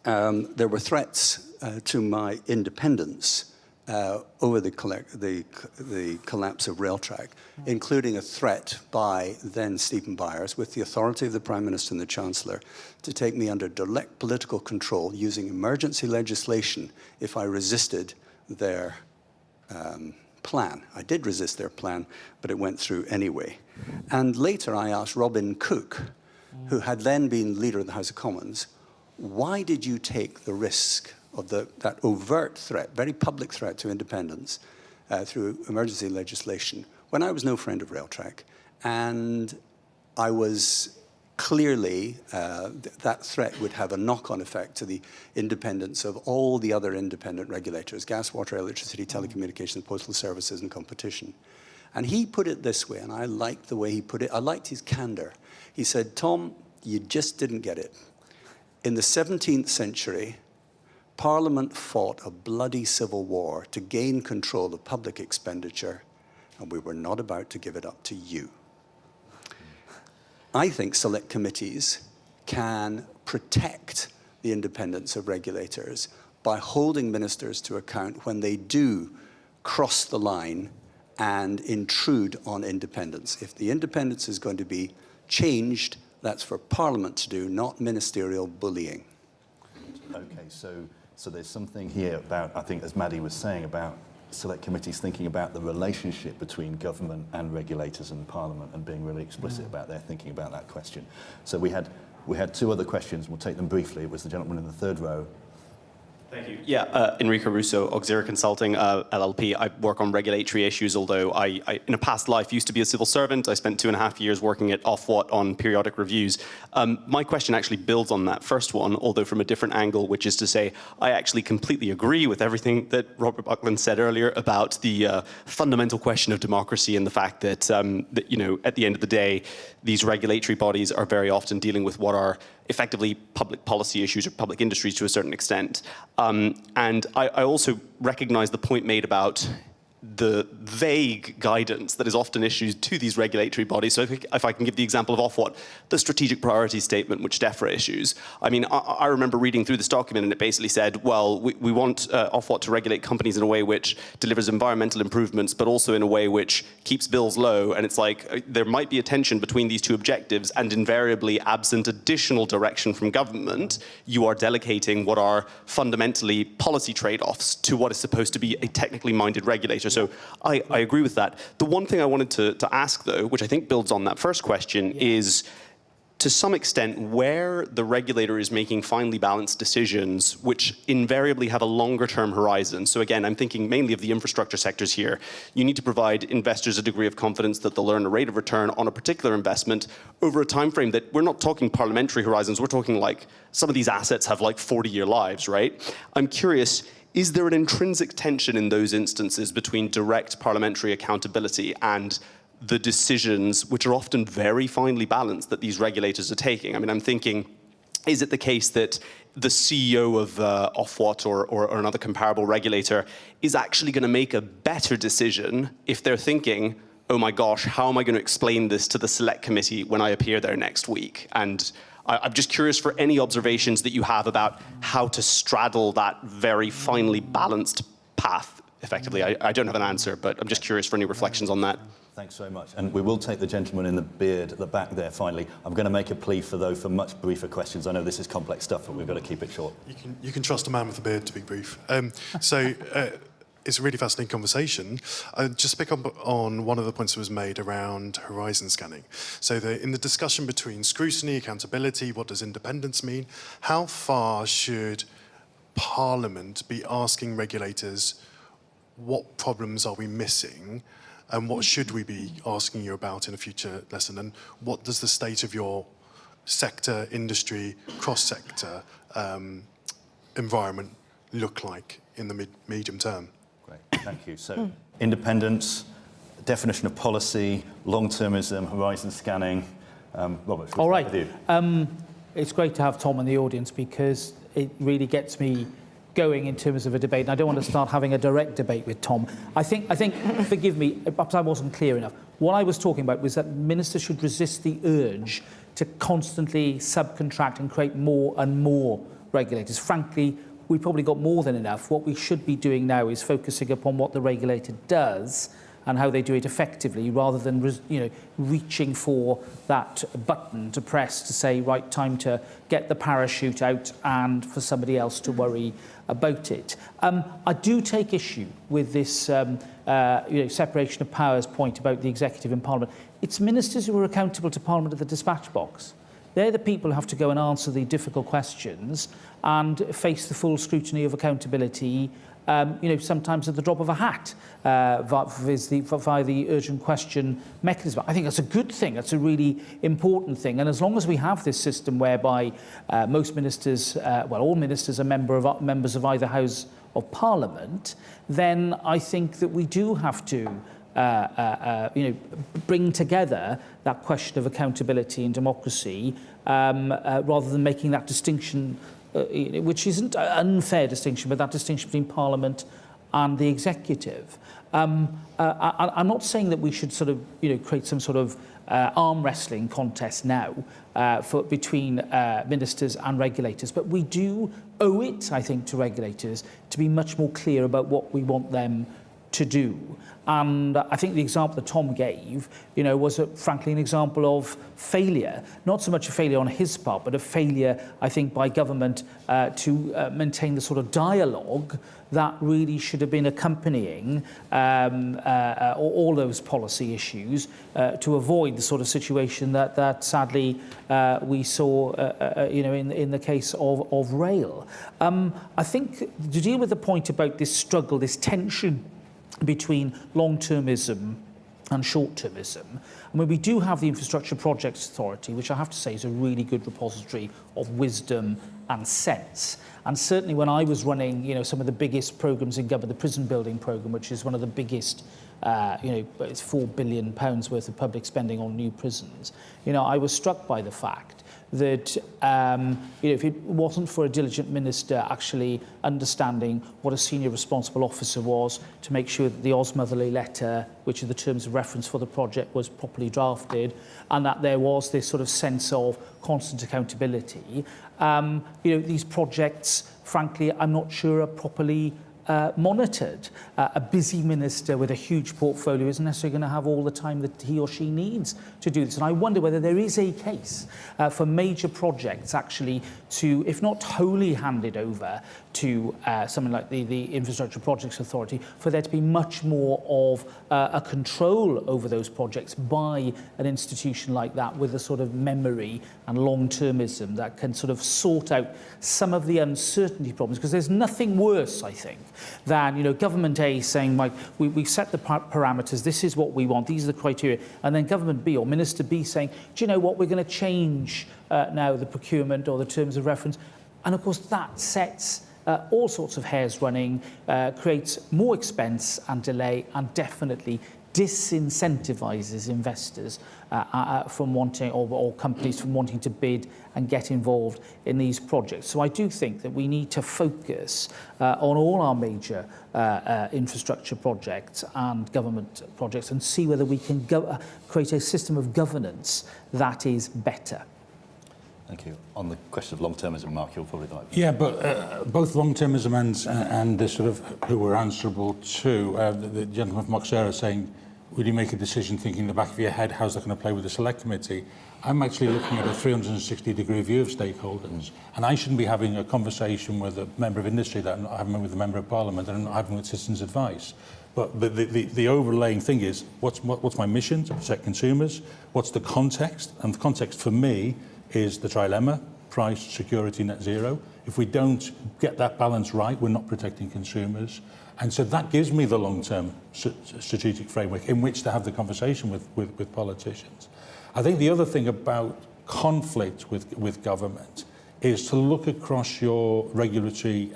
there were threats to my independence over the collapse of Railtrack, including a threat by then Stephen Byers, with the authority of the Prime Minister and the Chancellor, to take me under direct political control using emergency legislation if I resisted their plan. I did resist their plan, but it went through anyway. And later I asked Robin Cook, who had then been leader of the House of Commons, why did you take the risk of that overt threat, very public threat to independence through emergency legislation, when I was no friend of Railtrack? And I was clearly, that threat would have a knock-on effect to the independence of all the other independent regulators: gas, water, electricity, telecommunications, postal services, and competition. And he put it this way, and I liked the way he put it. I liked his candor. He said, Tom, you just didn't get it. In the 17th century, Parliament fought a bloody civil war to gain control of public expenditure, and we were not about to give it up to you. I think select committees can protect the independence of regulators by holding ministers to account when they do cross the line and intrude on independence. If the independence is going to be changed, that's for Parliament to do, not ministerial bullying. Okay, so there's something here about, I think, as Maddie was saying, about select committees thinking about the relationship between government and regulators and Parliament, and being really explicit about their thinking about that question. So we had two other questions. We'll take them briefly. It was the gentleman in the third row. Thank you. Yeah, Enrico Russo, Auxiliary Consulting, LLP. I work on regulatory issues, although I, in a past life, used to be a civil servant. I spent 2.5 years working at Ofwat on periodic reviews. My question actually builds on that first one, although from a different angle, which is to say, I actually completely agree with everything that Robert Buckland said earlier about the fundamental question of democracy and the fact that, that, you know, at the end of the day, these regulatory bodies are very often dealing with what are effectively public policy issues or public industries to a certain extent. And I also recognize the point made about the vague guidance that is often issued to these regulatory bodies. So if I can give the example of Ofwat, the strategic priority statement which DEFRA issues. I mean, I remember reading through this document and it basically said, well, we want Ofwat to regulate companies in a way which delivers environmental improvements, but also in a way which keeps bills low. And it's like, there might be a tension between these two objectives, and invariably, absent additional direction from government, you are delegating what are fundamentally policy trade-offs to what is supposed to be a technically minded regulator. So I agree with that. The one thing I wanted to ask, though, which I think builds on that first question, is to some extent where the regulator is making finely balanced decisions which invariably have a longer term horizon. So again, I'm thinking mainly of the infrastructure sectors here. You need to provide investors a degree of confidence that they'll earn a rate of return on a particular investment over a time frame that we're not talking parliamentary horizons, we're talking like some of these assets have like 40-year lives, right? I'm curious, is there an intrinsic tension in those instances between direct parliamentary accountability and the decisions, which are often very finely balanced, that these regulators are taking? I mean, I'm thinking, is it the case that the CEO of Ofwat or another comparable regulator is actually going to make a better decision if they're thinking, oh my gosh, how am I going to explain this to the select committee when I appear there next week? And I'm just curious for any observations that you have about how to straddle that very finely balanced path effectively. I don't have an answer, but I'm just curious for any reflections on that. Thanks very much. And we will take the gentleman in the beard at the back there finally. I'm going to make a plea for much briefer questions. I know this is complex stuff, but we've got to keep it short. You can trust a man with a beard to be brief. It's a really fascinating conversation. Just pick up on one of the points that was made around horizon scanning. So in the discussion between scrutiny, accountability, what does independence mean? How far should Parliament be asking regulators, what problems are we missing? And what should we be asking you about in a future lesson? And what does the state of your sector, industry, cross-sector environment look like in the medium term? Great, thank you. So, independence, definition of policy, long-termism, horizon scanning. Robert, all right. with you? It's great to have Tom in the audience because it really gets me going in terms of a debate, and I don't want to start having a direct debate with Tom. I think, forgive me, perhaps I wasn't clear enough. What I was talking about was that ministers should resist the urge to constantly subcontract and create more and more regulators. Frankly, we've probably got more than enough. What we should be doing now is focusing upon what the regulator does and how they do it effectively, rather than reaching for that button to press to say, right, time to get the parachute out and for somebody else to worry about it. I do take issue with this separation of powers point about the executive and Parliament. It's ministers who are accountable to Parliament at the dispatch box. They're the people who have to go and answer the difficult questions and face the full scrutiny of accountability, sometimes at the drop of a hat via the urgent question mechanism. I think that's a good thing. That's a really important thing. And as long as we have this system whereby most ministers, all ministers are members of either House of Parliament, then I think that we do have to bring together that question of accountability and democracy rather than making that distinction, which isn't an unfair distinction, but that distinction between Parliament and the executive. I'm not saying that we should sort of, create some sort of arm wrestling contest now between ministers and regulators, but we do owe it, I think, to regulators to be much more clear about what we want them to do. And I think the example that Tom gave, was frankly an example of failure, not so much a failure on his part, but a failure, I think, by government to maintain the sort of dialogue that really should have been accompanying all those policy issues to avoid the sort of situation that sadly we saw, in the case of rail. I think to deal with the point about this struggle, this tension between long-termism and short-termism. I mean, we do have the Infrastructure Projects Authority, which I have to say is a really good repository of wisdom and sense. And certainly when I was running, some of the biggest programmes in government, the prison building programme, which is one of the biggest, it's £4 billion worth of public spending on new prisons. I was struck by the fact that if it wasn't for a diligent minister actually understanding what a senior responsible officer was to make sure that the Osmotherly letter, which are the terms of reference for the project, was properly drafted, and that there was this sort of sense of constant accountability, these projects, frankly, I'm not sure are properly monitored. A busy minister with a huge portfolio isn't necessarily going to have all the time that he or she needs to do this. And I wonder whether there is a case for major projects actually to, if not wholly handed over to something like the Infrastructure Projects Authority, for there to be much more of a control over those projects by an institution like that with a sort of memory and long-termism that can sort of sort out some of the uncertainty problems. Because there's nothing worse, I think, than government A saying, like, we've set the parameters, this is what we want, these are the criteria, and then government B or Minister B saying, do you know what, we're going to change now the procurement or the terms of reference. And of course that sets all sorts of hairs running, creates more expense and delay, and definitely disincentivises investors from wanting, or companies from wanting to bid and get involved in these projects. So I do think that we need to focus on all our major infrastructure projects and government projects and see whether we can create a system of governance that is better. Thank you. On the question of long-termism, Mark, you'll probably like. Yeah, but both long-termism and the sort of who we're answerable to, the gentleman from Moxera saying, will you make a decision thinking in the back of your head, how's that going to play with the select committee? I'm actually looking at a 360-degree view of stakeholders, and I shouldn't be having a conversation with a member of industry that I'm not having with a member of parliament, and I'm not having with citizens' advice. But the overlaying thing is, what's my mission? To protect consumers. What's the context? And the context for me is the trilemma: price, security, net zero. If we don't get that balance right, we're not protecting consumers. And so that gives me the long-term strategic framework in which to have the conversation with politicians. I think the other thing about conflict with government is to look across your regulatory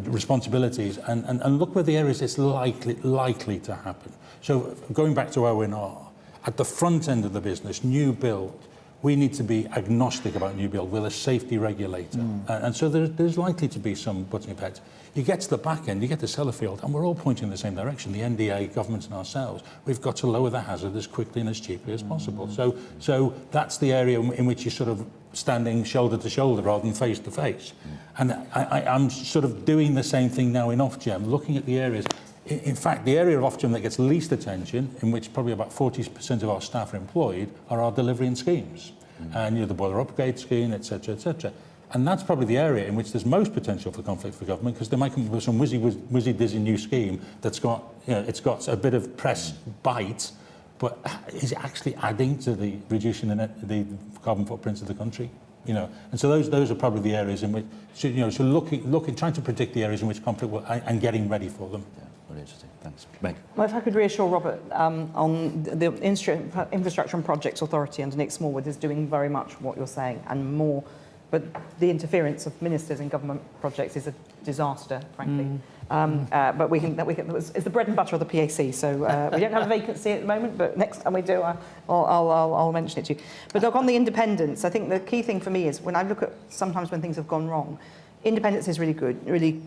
responsibilities and look where the areas it's likely to happen. So going back to O&R, at the front end of the business, new build, we need to be agnostic about new build. We're a safety regulator. And so there's likely to be some butting of heads. You get to the back end, you get to Sellafield, and we're all pointing in the same direction, the NDA, government and ourselves. We've got to lower the hazard as quickly and as cheaply as possible. So that's the area in which you're sort of standing shoulder to shoulder rather than face to face. And I'm sort of doing the same thing now in Ofgem, looking at the areas. In fact, the area of Ofgem that gets least attention, in which probably about 40% of our staff are employed, are our delivery and schemes. And the boiler upgrade scheme, etc., etc. And that's probably the area in which there's most potential for conflict for government, because they might come up with some whizzy-dizzy new scheme that's got, it's got a bit of press bite, but is it actually adding to the reducing the carbon footprints of the country? And so those are probably the areas in which, so looking, trying to predict the areas in which conflict will, and getting ready for them. Yeah, really interesting. Thanks. Meg. Well, if I could reassure Robert, on the Infrastructure and Projects Authority under Nick Smallwood is doing very much what you're saying and more, but the interference of ministers in government projects is a disaster, frankly. But it's the bread and butter of the PAC, so we don't have a vacancy at the moment, but next time we do, I'll mention it to you. But look, on the independence, I think the key thing for me is when I look at sometimes when things have gone wrong, independence is really good, really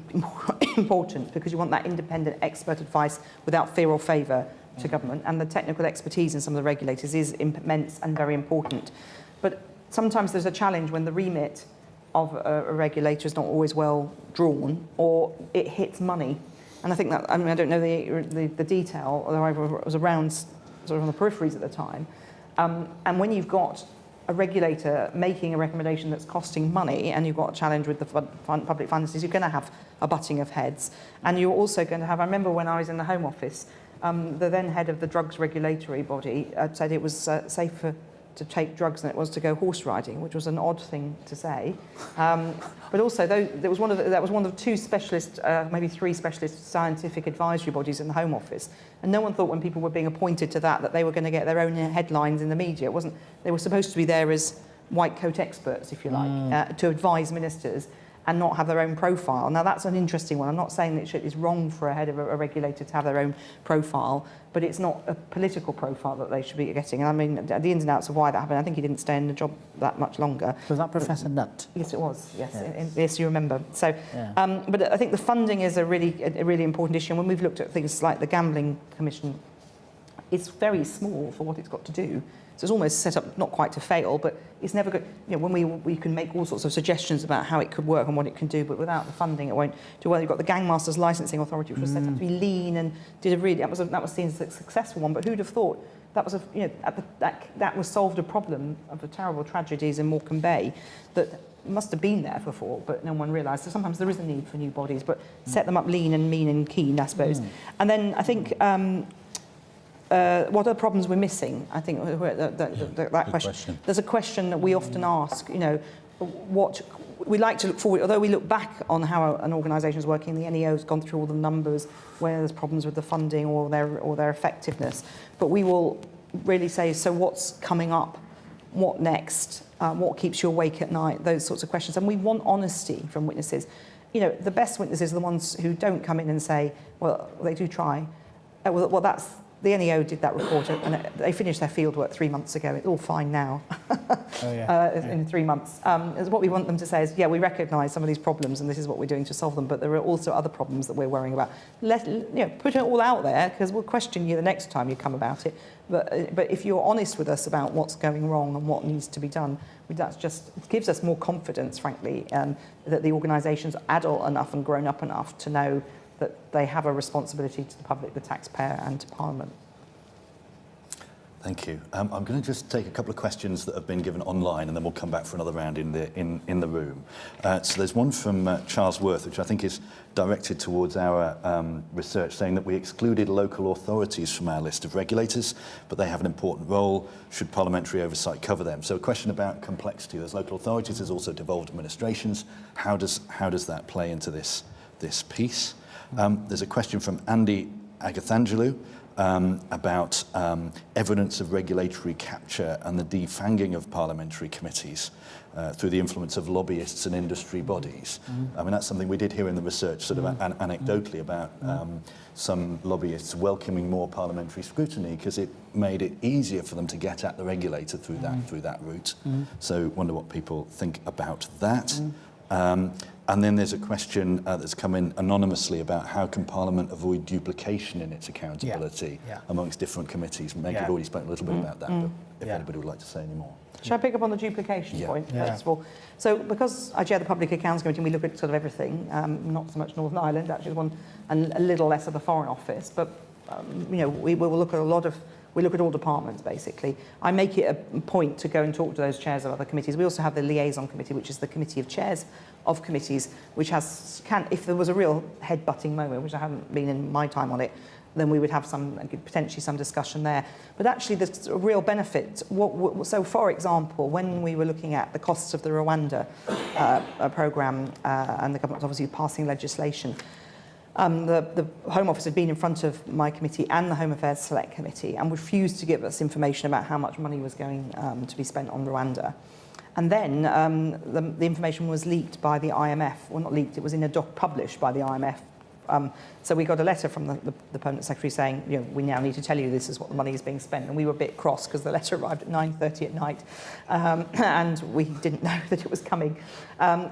important, because you want that independent expert advice without fear or favour to government, and the technical expertise in some of the regulators is immense and very important. But sometimes there's a challenge when the remit of a regulator is not always well drawn, or it hits money. And I think that, I don't know the detail, although I was around sort of on the peripheries at the time. And when you've got a regulator making a recommendation that's costing money, and you've got a challenge with the public finances, you're going to have a butting of heads. And you're also going to have, I remember when I was in the Home Office, the then head of the drugs regulatory body said it was safer to take drugs than it was to go horse riding, which was an odd thing to say. But also, that was one of two specialist, maybe three specialist scientific advisory bodies in the Home Office. And no one thought when people were being appointed to that they were going to get their own headlines in the media. It wasn't. They were supposed to be there as white coat experts, if you like, to advise ministers. and not have their own profile. Now, that's an interesting one. I'm not saying that it's wrong for a head of a regulator to have their own profile, but it's not a political profile that they should be getting. And I mean, the ins and outs of why that happened, I think he didn't stay in the job that much longer. Was that Professor Nutt? Yes, it was. Yes, Yeah. yes, you remember. So, Yeah. but I think the funding is a really important issue. And when we've looked at things like the Gambling Commission, it's very small for what it's got to do. So it's almost set up not quite to fail, but it's never good. You know, when we can make all sorts of suggestions about how it could work and what it can do, but without the funding, it won't do well. You've got the Gangmasters Licensing Authority, which was set up to be lean and did a really that was seen as a successful one. But who'd have thought that was that was solved a problem of the terrible tragedies in Morecambe Bay that must have been there before, but no one realised. So sometimes there is a need for new bodies, but set them up lean and mean and keen, I suppose. And then I think. What are the problems we're missing? I think that question. There's a question that we often ask, you know, what we like to look forward, although we look back on how an organisation is working, the NEO's gone through all the numbers, where there's problems with the funding or their effectiveness. But we will really say, so what's coming up? What next? What keeps you awake at night? Those sorts of questions. And we want honesty from witnesses. You know, the best witnesses are the ones who don't come in and say, well, they do try. Well, that's... The NEO did that report, and they finished their fieldwork 3 months ago. It's all fine now. In 3 months. What we want them to say is, yeah, we recognise some of these problems, and this is what we're doing to solve them. But there are also other problems that we're worrying about. Put it all out there, because we'll question you the next time you come about it. But if you're honest with us about what's going wrong and what needs to be done, it gives us more confidence, frankly, that the organisation's adult enough and grown up enough to know that they have a responsibility to the public, the taxpayer, and to Parliament. Thank you. I'm going to just take a couple of questions that have been given online, and then we'll come back for another round in the room. So there's one from Charles Worth, which I think is directed towards our research, saying that we excluded local authorities from our list of regulators, but they have an important role. Should parliamentary oversight cover them? So a question about complexity. There's local authorities. There's also devolved administrations. How does that play into this piece? There's a question from Andy Agathangelou about evidence of regulatory capture and the defanging of parliamentary committees through the influence of lobbyists and industry bodies. I mean, that's something we did hear in the research, sort of anecdotally, about some lobbyists welcoming more parliamentary scrutiny because it made it easier for them to get at the regulator through that route. So wonder what people think about that. And then there's a question that's come in anonymously about how can Parliament avoid duplication in its accountability amongst different committees. Meg had already spoken a little bit about that, but if anybody would like to say any more. Shall I pick up on the duplication point, first of all? So because I chair the Public Accounts Committee, we look at sort of everything, not so much Northern Ireland, actually, and a little less of the Foreign Office, but we will look at we look at all departments, basically. I make it a point to go and talk to those chairs of other committees. We also have the Liaison Committee, which is the committee of chairs of committees, which if there was a real head-butting moment, which I haven't been in my time on it, then we would have potentially some discussion there. But actually, there's a real benefit. So, for example, when we were looking at the costs of the Rwanda programme, and the government obviously passing legislation, the Home Office had been in front of my committee and the Home Affairs Select Committee and refused to give us information about how much money was going to be spent on Rwanda. And then the information was leaked by the IMF. Well, not leaked, it was in a doc published by the IMF. So we got a letter from the Permanent Secretary saying, we now need to tell you this is what the money is being spent. And we were a bit cross because the letter arrived at 9:30 at night and we didn't know that it was coming.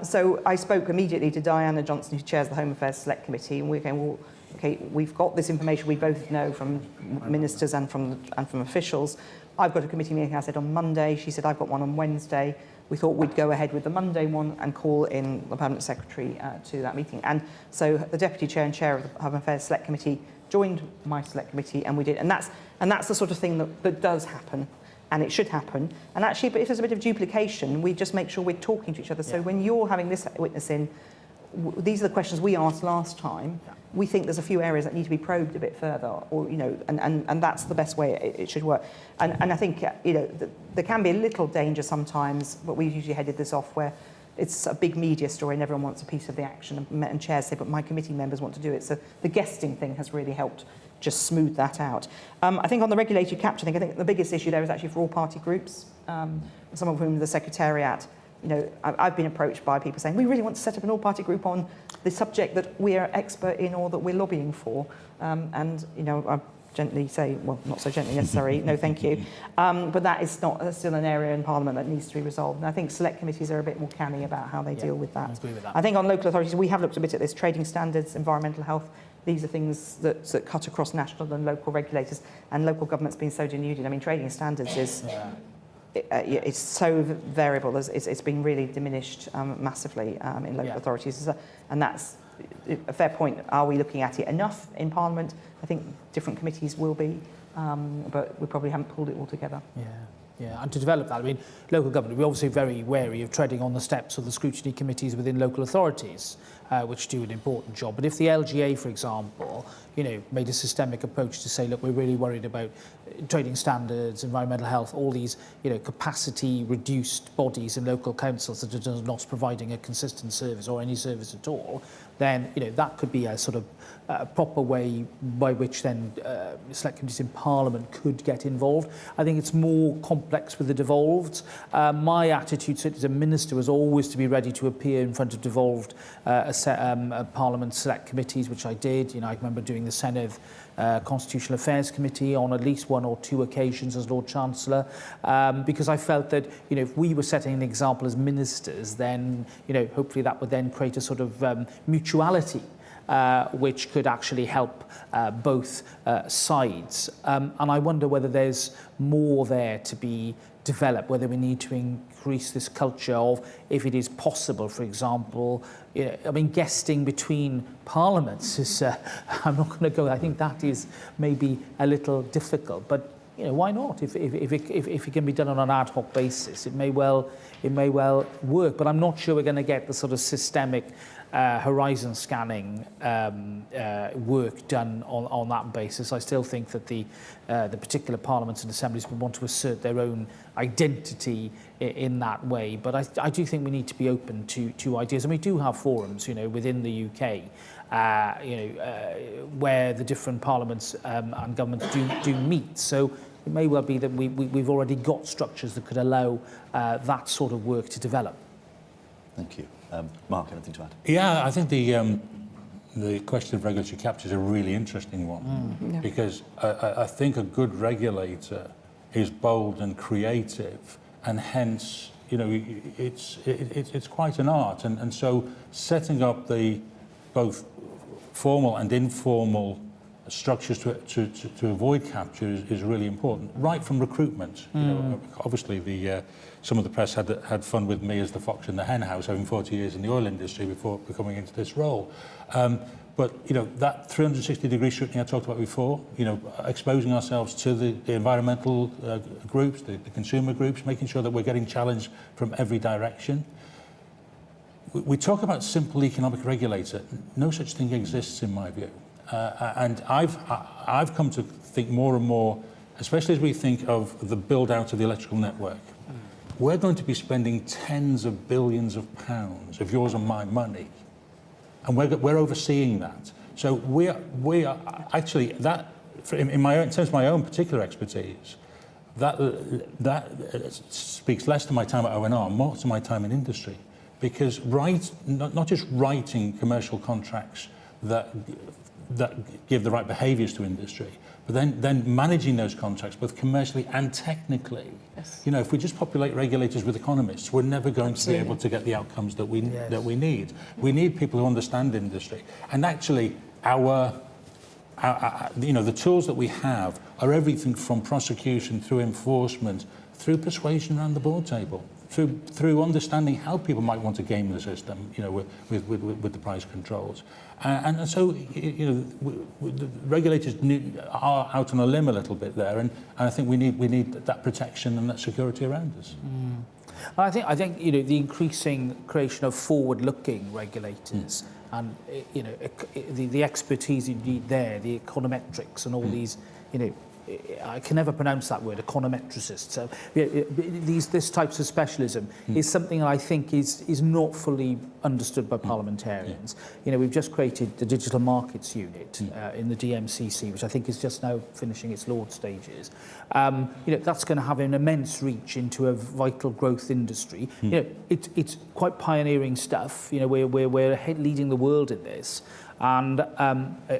So I spoke immediately to Diana Johnson, who chairs the Home Affairs Select Committee, and we were going, well, okay, we've got this information we both know from ministers and from officials. I've got a committee meeting, I said, on Monday. She said, I've got one on Wednesday. We thought we'd go ahead with the Monday one and call in the Permanent Secretary to that meeting. And so the Deputy Chair and Chair of the Home Affairs Select Committee joined my Select Committee, and we did. And that's the sort of thing that does happen, and it should happen. And actually, but if there's a bit of duplication, we just make sure we're talking to each other. So when you're having this witness in, these are the questions we asked last time. We think there's a few areas that need to be probed a bit further, or and that's the best way it should work. And I think there can be a little danger sometimes, but we've usually headed this off where it's a big media story and everyone wants a piece of the action, and chairs say, but my committee members want to do it. So the guesting thing has really helped just smooth that out. I think on the regulatory capture thing, I think the biggest issue there is actually for all party groups, some of whom the Secretariat you know, I've been approached by people saying, we really want to set up an all-party group on the subject that we are expert in or that we're lobbying for. And, you know, I gently say, well, not so gently necessarily, no thank you. But that is not, that's still an area in Parliament that needs to be resolved. And I think select committees are a bit more canny about how they deal with that. I agree with that. I think on local authorities, we have looked a bit at this, trading standards, environmental health. These are things that cut across national and local regulators, and local government's been so denuded. I mean, trading standards is... it's so variable. It's been really diminished massively in local authorities. And that's a fair point. Are we looking at it enough in Parliament? I think different committees will be, but we probably haven't pulled it all together. Yeah, and to develop that, I mean, local government, we're obviously very wary of treading on the steps of the scrutiny committees within local authorities, which do an important job. But if the LGA, for example, you know, made a systemic approach to say, look, we're really worried about trading standards, environmental health, all these, you know, capacity-reduced bodies in local councils that are not providing a consistent service or any service at all, then, you know, that could be a sort of proper way by which then select committees in Parliament could get involved. I think it's more complex with the devolved. My attitude as a minister was always to be ready to appear in front of devolved Parliament select committees, which I did. You know, I remember doing the Senedd Constitutional Affairs Committee on at least 1 or 2 occasions as Lord Chancellor, because I felt that, you know, if we were setting an example as ministers, then, you know, hopefully that would then create a sort of mutuality which could actually help both sides. And I wonder whether there's more there to be developed, whether we need to increase this culture of, if it is possible, for example, you know, I mean, guesting between parliaments is, I'm not going to go, I think that is maybe a little difficult, but, you know, why not? If it can be done on an ad hoc basis, it may well work, but I'm not sure we're going to get the sort of systemic horizon scanning work done on that basis. I still think that the particular parliaments and assemblies would want to assert their own identity in that way. But I do think we need to be open to ideas, and we do have forums, you know, within the UK, where the different parliaments and governments do meet. So it may well be that we've already got structures that could allow that sort of work to develop. Thank you. Mark, anything to add? Yeah, I think the question of regulatory capture is a really interesting one, because I think a good regulator is bold and creative, and hence, you know, it's quite an art, and so setting up the both formal and informal structures to avoid capture is really important, right from recruitment. You know, obviously some of the press had fun with me as the fox in the hen house, having 40 years in the oil industry before coming into this role. But, you know, that 360-degree scrutiny I talked about before, you know, exposing ourselves to the environmental groups, the consumer groups, making sure that we're getting challenged from every direction. We talk about simple economic regulator. No such thing exists in my view. And I've come to think more and more, especially as we think of the build-out of the electrical network. We're going to be spending tens of billions of pounds of yours and my money, and we're overseeing that. So we are actually, that in terms of my own particular expertise, that speaks less to my time at ONR, more to my time in industry, because not just writing commercial contracts that give the right behaviours to industry, but then managing those contracts both commercially and technically. Yes. You know, if we just populate regulators with economists, we're never going to be able to get the outcomes that we need. We need people who understand industry, and actually our you know, the tools that we have are everything from prosecution through enforcement, through persuasion around the board table, through understanding how people might want to game the system, you know, with the price controls. And so, you know, the regulators are out on a limb a little bit there, and I think we need that protection and that security around us. I think you know, the increasing creation of forward-looking regulators and, you know, the expertise you need there, the econometrics and all these, you know, I can never pronounce that word, econometricist. So this types of specialism is something that I think is not fully understood by parliamentarians. You know, we've just created the Digital Markets Unit in the DMCC, which I think is just now finishing its Lord stages. You know, that's going to have an immense reach into a vital growth industry. You know, it's quite pioneering stuff. You know, we're leading the world in this. And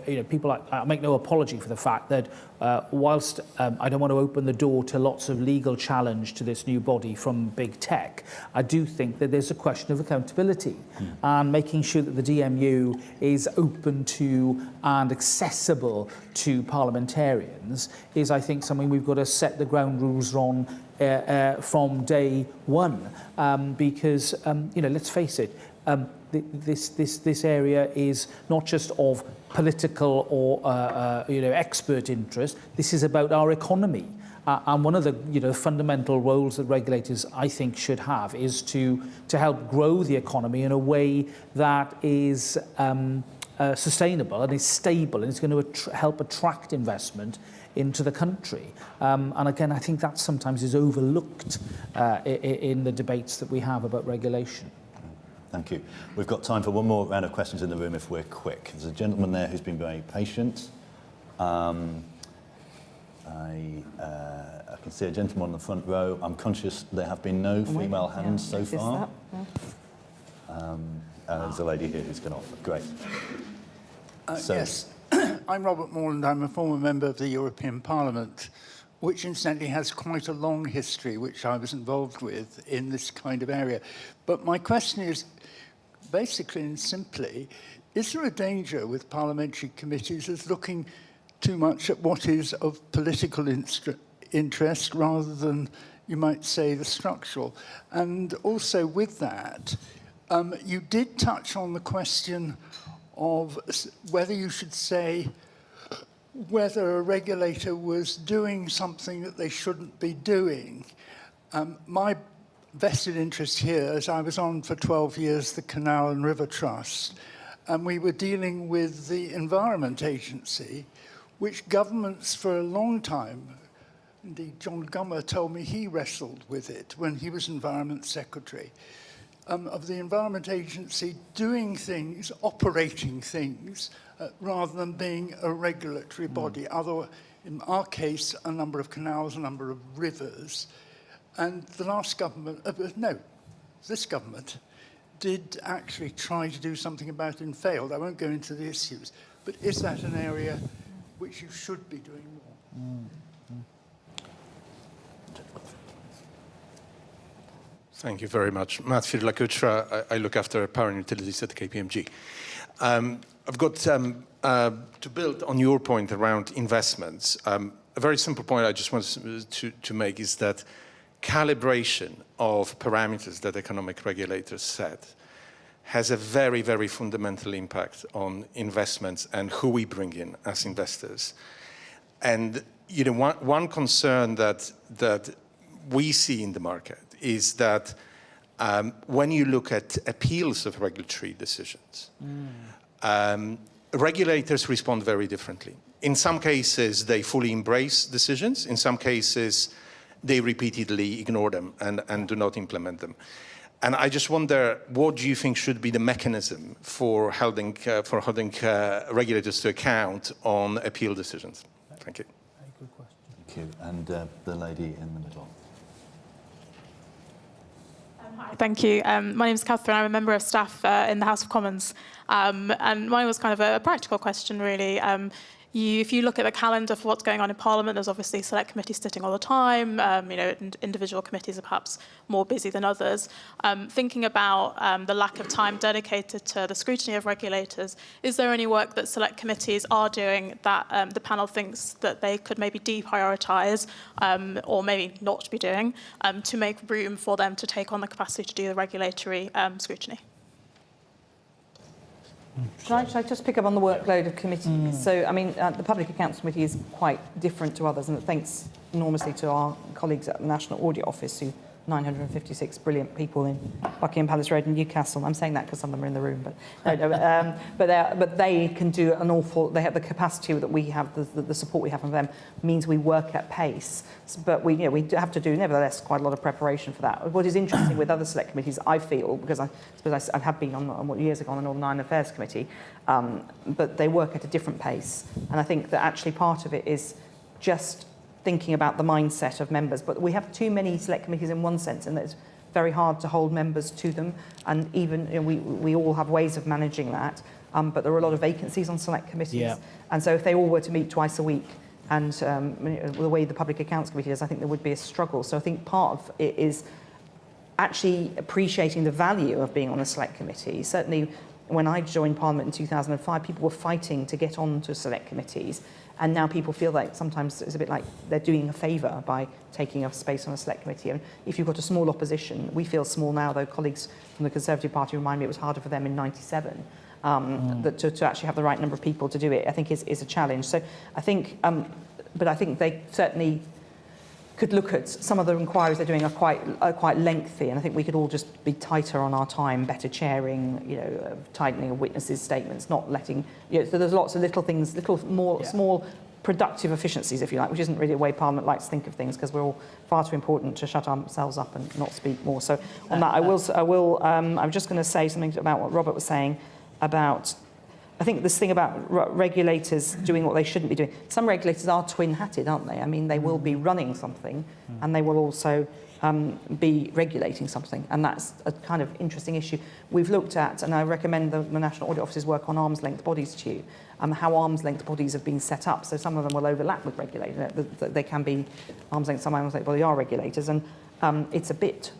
you know, people, I make no apology for the fact that whilst I don't want to open the door to lots of legal challenge to this new body from big tech, I do think that there's a question of accountability and making sure that the DMU is open to and accessible to parliamentarians is, I think, something we've got to set the ground rules on from day one, because you know, let's face it. This area is not just of political or you know, expert interest. This is about our economy, and one of the fundamental roles that regulators, I think, should have is to help grow the economy in a way that is sustainable and is stable and is going to help attract investment into the country. And again, I think that sometimes is overlooked in the debates that we have about regulation. Thank you. We've got time for one more round of questions in the room if we're quick. There's a gentleman there who's been very patient. I can see a gentleman on the front row. I'm conscious there have been no female hands so far. There's a lady here who's gone off. Great. Yes, I'm Robert Morland. I'm a former member of the European Parliament, which incidentally has quite a long history, which I was involved with in this kind of area. But my question is, basically and simply, is there a danger with parliamentary committees as looking too much at what is of political interest rather than, you might say, the structural? And also with that, you did touch on the question of whether you should say whether a regulator was doing something that they shouldn't be doing. My vested interest here is I was on for 12 years the Canal and River Trust, and we were dealing with the Environment Agency, which governments for a long time, indeed John Gummer told me he wrestled with it when he was Environment Secretary, of the Environment Agency doing things, operating things, rather than being a regulatory body. In our case, a number of canals, a number of rivers. And the last government, this government, did actually try to do something about it and failed. I won't go into the issues, but is that an area which you should be doing more? Thank you very much. Matthew Lakutra, I look after power and utilities at KPMG. I've got to build on your point around investments. A very simple point I just wanted to make is that calibration of parameters that economic regulators set has a very, very fundamental impact on investments and who we bring in as investors. And you know, one concern that we see in the market is that when you look at appeals of regulatory decisions, regulators respond very differently. In some cases, they fully embrace decisions. In some cases, they repeatedly ignore them and do not implement them. And I just wonder, what do you think should be the mechanism for holding regulators to account on appeal decisions? Thank you. Very good question. Thank you. And the lady in the middle. Hi, thank you. My name is Catherine. I'm a member of staff in the House of Commons. And mine was kind of a practical question, really. If you look at the calendar for what's going on in Parliament, there's obviously select committees sitting all the time. You know, individual committees are perhaps more busy than others. Thinking about the lack of time dedicated to the scrutiny of regulators, is there any work that select committees are doing that the panel thinks that they could maybe deprioritise or maybe not be doing to make room for them to take on the capacity to do the regulatory scrutiny? Should I just pick up on the workload of committees? So, I mean, the Public Accounts Committee is quite different to others, and thanks enormously to our colleagues at the National Audit Office who 956 brilliant people in Buckingham Palace Road and Newcastle. I'm saying that because some of them are in the room, but they can do an awful. They have the capacity that we have, the support we have from them means we work at pace. But we have to do nevertheless quite a lot of preparation for that. What is interesting with other select committees, I feel, because I suppose I have been on years ago on the Northern Ireland Affairs Committee, but they work at a different pace, and I think that actually part of it is just thinking about the mindset of members. But we have too many select committees in one sense, and it's very hard to hold members to them. And even we all have ways of managing that, but there are a lot of vacancies on select committees. Yeah. And so if they all were to meet twice a week, and the way the Public Accounts Committee does, I think there would be a struggle. So I think part of it is actually appreciating the value of being on a select committee. Certainly when I joined Parliament in 2005, people were fighting to get on to select committees. And now people feel like sometimes it's a bit like they're doing a favour by taking up space on a select committee. And if you've got a small opposition, we feel small now, though colleagues from the Conservative Party remind me it was harder for them in '97 to actually have the right number of people to do it, I think is a challenge. So I think, but I think they certainly could look at some of the inquiries they're doing are quite lengthy, and I think we could all just be tighter on our time, better chairing, tightening of witnesses' statements, not letting, so there's lots of little things, small productive efficiencies, if you like, which isn't really the way Parliament likes to think of things, because we're all far too important to shut ourselves up and not speak more. So on that, I'm just going to say something about what Robert was saying about, I think this thing about regulators doing what they shouldn't be doing. Some regulators are twin-hatted, aren't they? I mean, they will be running something and they will also be regulating something. And that's a kind of interesting issue. We've looked at, and I recommend the National Audit Office's work on arm's-length bodies to you, how arm's-length bodies have been set up. So some of them will overlap with regulators. They can be arm's-length, some arm's-length bodies are regulators. And it's a bit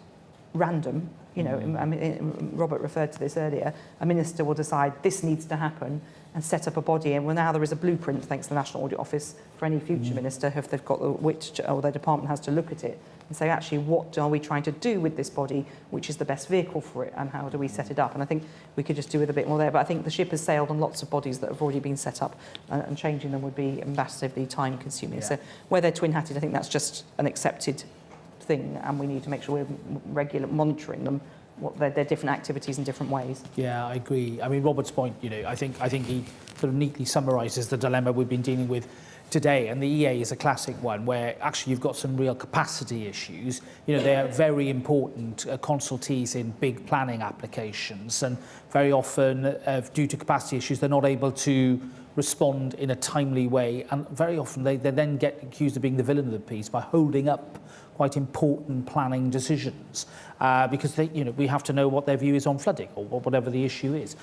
random. Robert referred to this earlier. A minister will decide this needs to happen and set up a body. And now there is a blueprint, thanks to the National Audit Office, for any future minister, if they've got the wit or their department has to look at it and say, actually, what are we trying to do with this body? Which is the best vehicle for it, and how do we set it up? And I think we could just do with a bit more there. But I think the ship has sailed on lots of bodies that have already been set up, and changing them would be massively time-consuming. Yeah. So where they're twin-hatted, I think that's just an accepted thing, and we need to make sure we're monitoring them, what their different activities in different ways. Yeah, I agree. I mean, Robert's point, I think he sort of neatly summarises the dilemma we've been dealing with today, and the EA is a classic one where actually you've got some real capacity issues. They are very important consultees in big planning applications, and very often, due to capacity issues, they're not able to respond in a timely way, and very often they then get accused of being the villain of the piece by holding up quite important planning decisions because we have to know what their view is on flooding or whatever the issue is,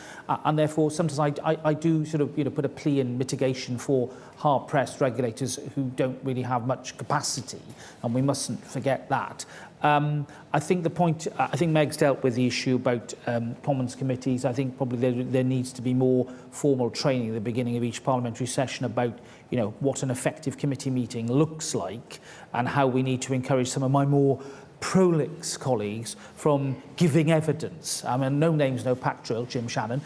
and therefore sometimes I do sort of put a plea in mitigation for hard-pressed regulators who don't really have much capacity, and we mustn't forget that. I think I think Meg's dealt with the issue about Commons committees. I think probably there needs to be more formal training at the beginning of each parliamentary session about what an effective committee meeting looks like, and how we need to encourage some of my more prolix colleagues from giving evidence. I mean, no names, no pack drill, Jim Shannon,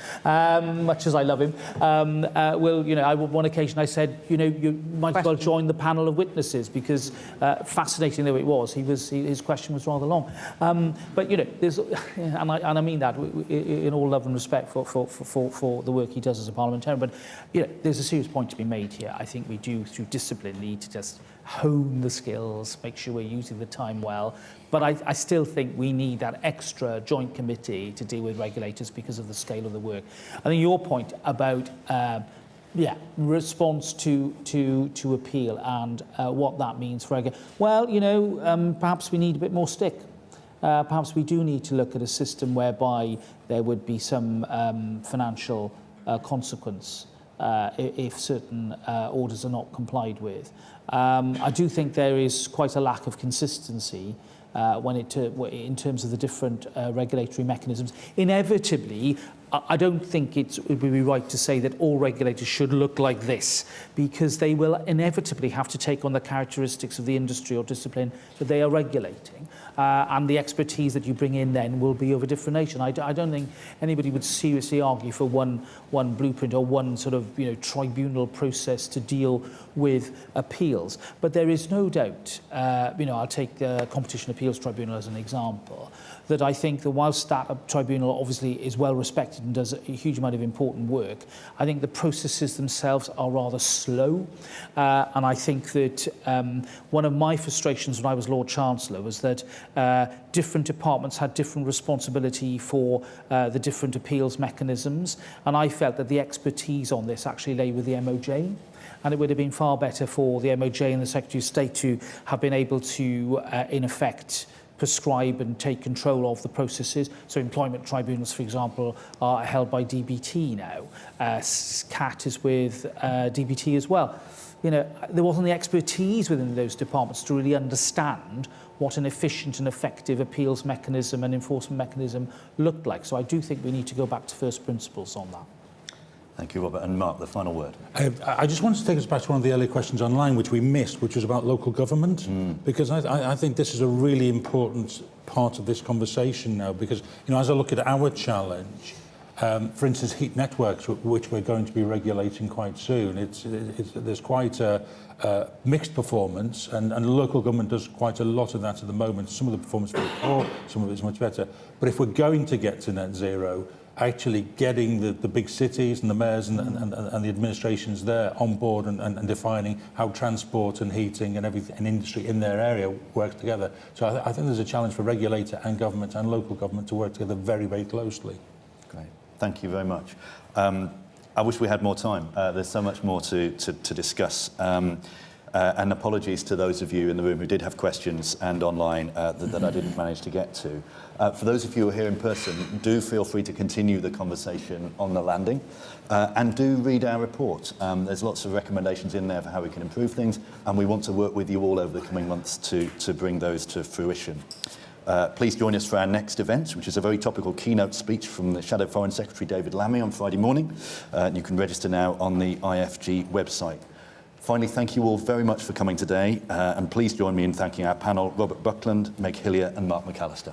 much as I love him. One occasion I said, you might as well join the panel of witnesses, because fascinating though it was, his question was rather long. But there's, and I mean that in all love and respect for the work he does as a parliamentarian. But there's a serious point to be made here. I think we do, through discipline, need to just hone the skills, make sure we're using the time well. But I still think we need that extra joint committee to deal with regulators because of the scale of the work. I think your point about response to appeal and what that means for regulators. Well, perhaps we need a bit more stick. Perhaps we do need to look at a system whereby there would be some financial consequence if certain orders are not complied with. I do think there is quite a lack of consistency in terms of the different regulatory mechanisms. Inevitably, I don't think it would be right to say that all regulators should look like this, because they will inevitably have to take on the characteristics of the industry or discipline that they are regulating. And the expertise that you bring in then will be of a different nature. I don't think anybody would seriously argue for one blueprint or one sort of tribunal process to deal with appeals. But there is no doubt, I'll take the Competition Appeals Tribunal as an example, that I think that whilst that tribunal obviously is well respected and does a huge amount of important work, I think the processes themselves are rather slow. And I think that one of my frustrations when I was Lord Chancellor was that different departments had different responsibility for the different appeals mechanisms. And I felt that the expertise on this actually lay with the MOJ. And it would have been far better for the MOJ and the Secretary of State to have been able to, in effect, prescribe and take control of the processes. So employment tribunals, for example, are held by DBT now. CAT is with DBT as well. There wasn't the expertise within those departments to really understand what an efficient and effective appeals mechanism and enforcement mechanism looked like. So I do think we need to go back to first principles on that. Thank you, Robert. And Mark, the final word. I just wanted to take us back to one of the earlier questions online, which we missed, which was about local government, because I think this is a really important part of this conversation now, because, as I look at our challenge, for instance, heat networks, which we're going to be regulating quite soon, there's quite a mixed performance, and local government does quite a lot of that at the moment. Some of the performance is very poor, some of it's much better. But if we're going to get to net zero, actually getting the big cities and the mayors and the administrations there on board and defining how transport and heating and everything and industry in their area works together. So I think there's a challenge for regulator and government and local government to work together very, very closely. Great. Thank you very much. I wish we had more time. There's so much more to discuss. And apologies to those of you in the room who did have questions and online that I didn't manage to get to. For those of you who are here in person, do feel free to continue the conversation on the landing and do read our report. There's lots of recommendations in there for how we can improve things, and we want to work with you all over the coming months to bring those to fruition. Please join us for our next event, which is a very topical keynote speech from the Shadow Foreign Secretary David Lammy on Friday morning. You can register now on the IFG website. Finally, thank you all very much for coming today, and please join me in thanking our panel, Robert Buckland, Meg Hillier and Mark McAllister.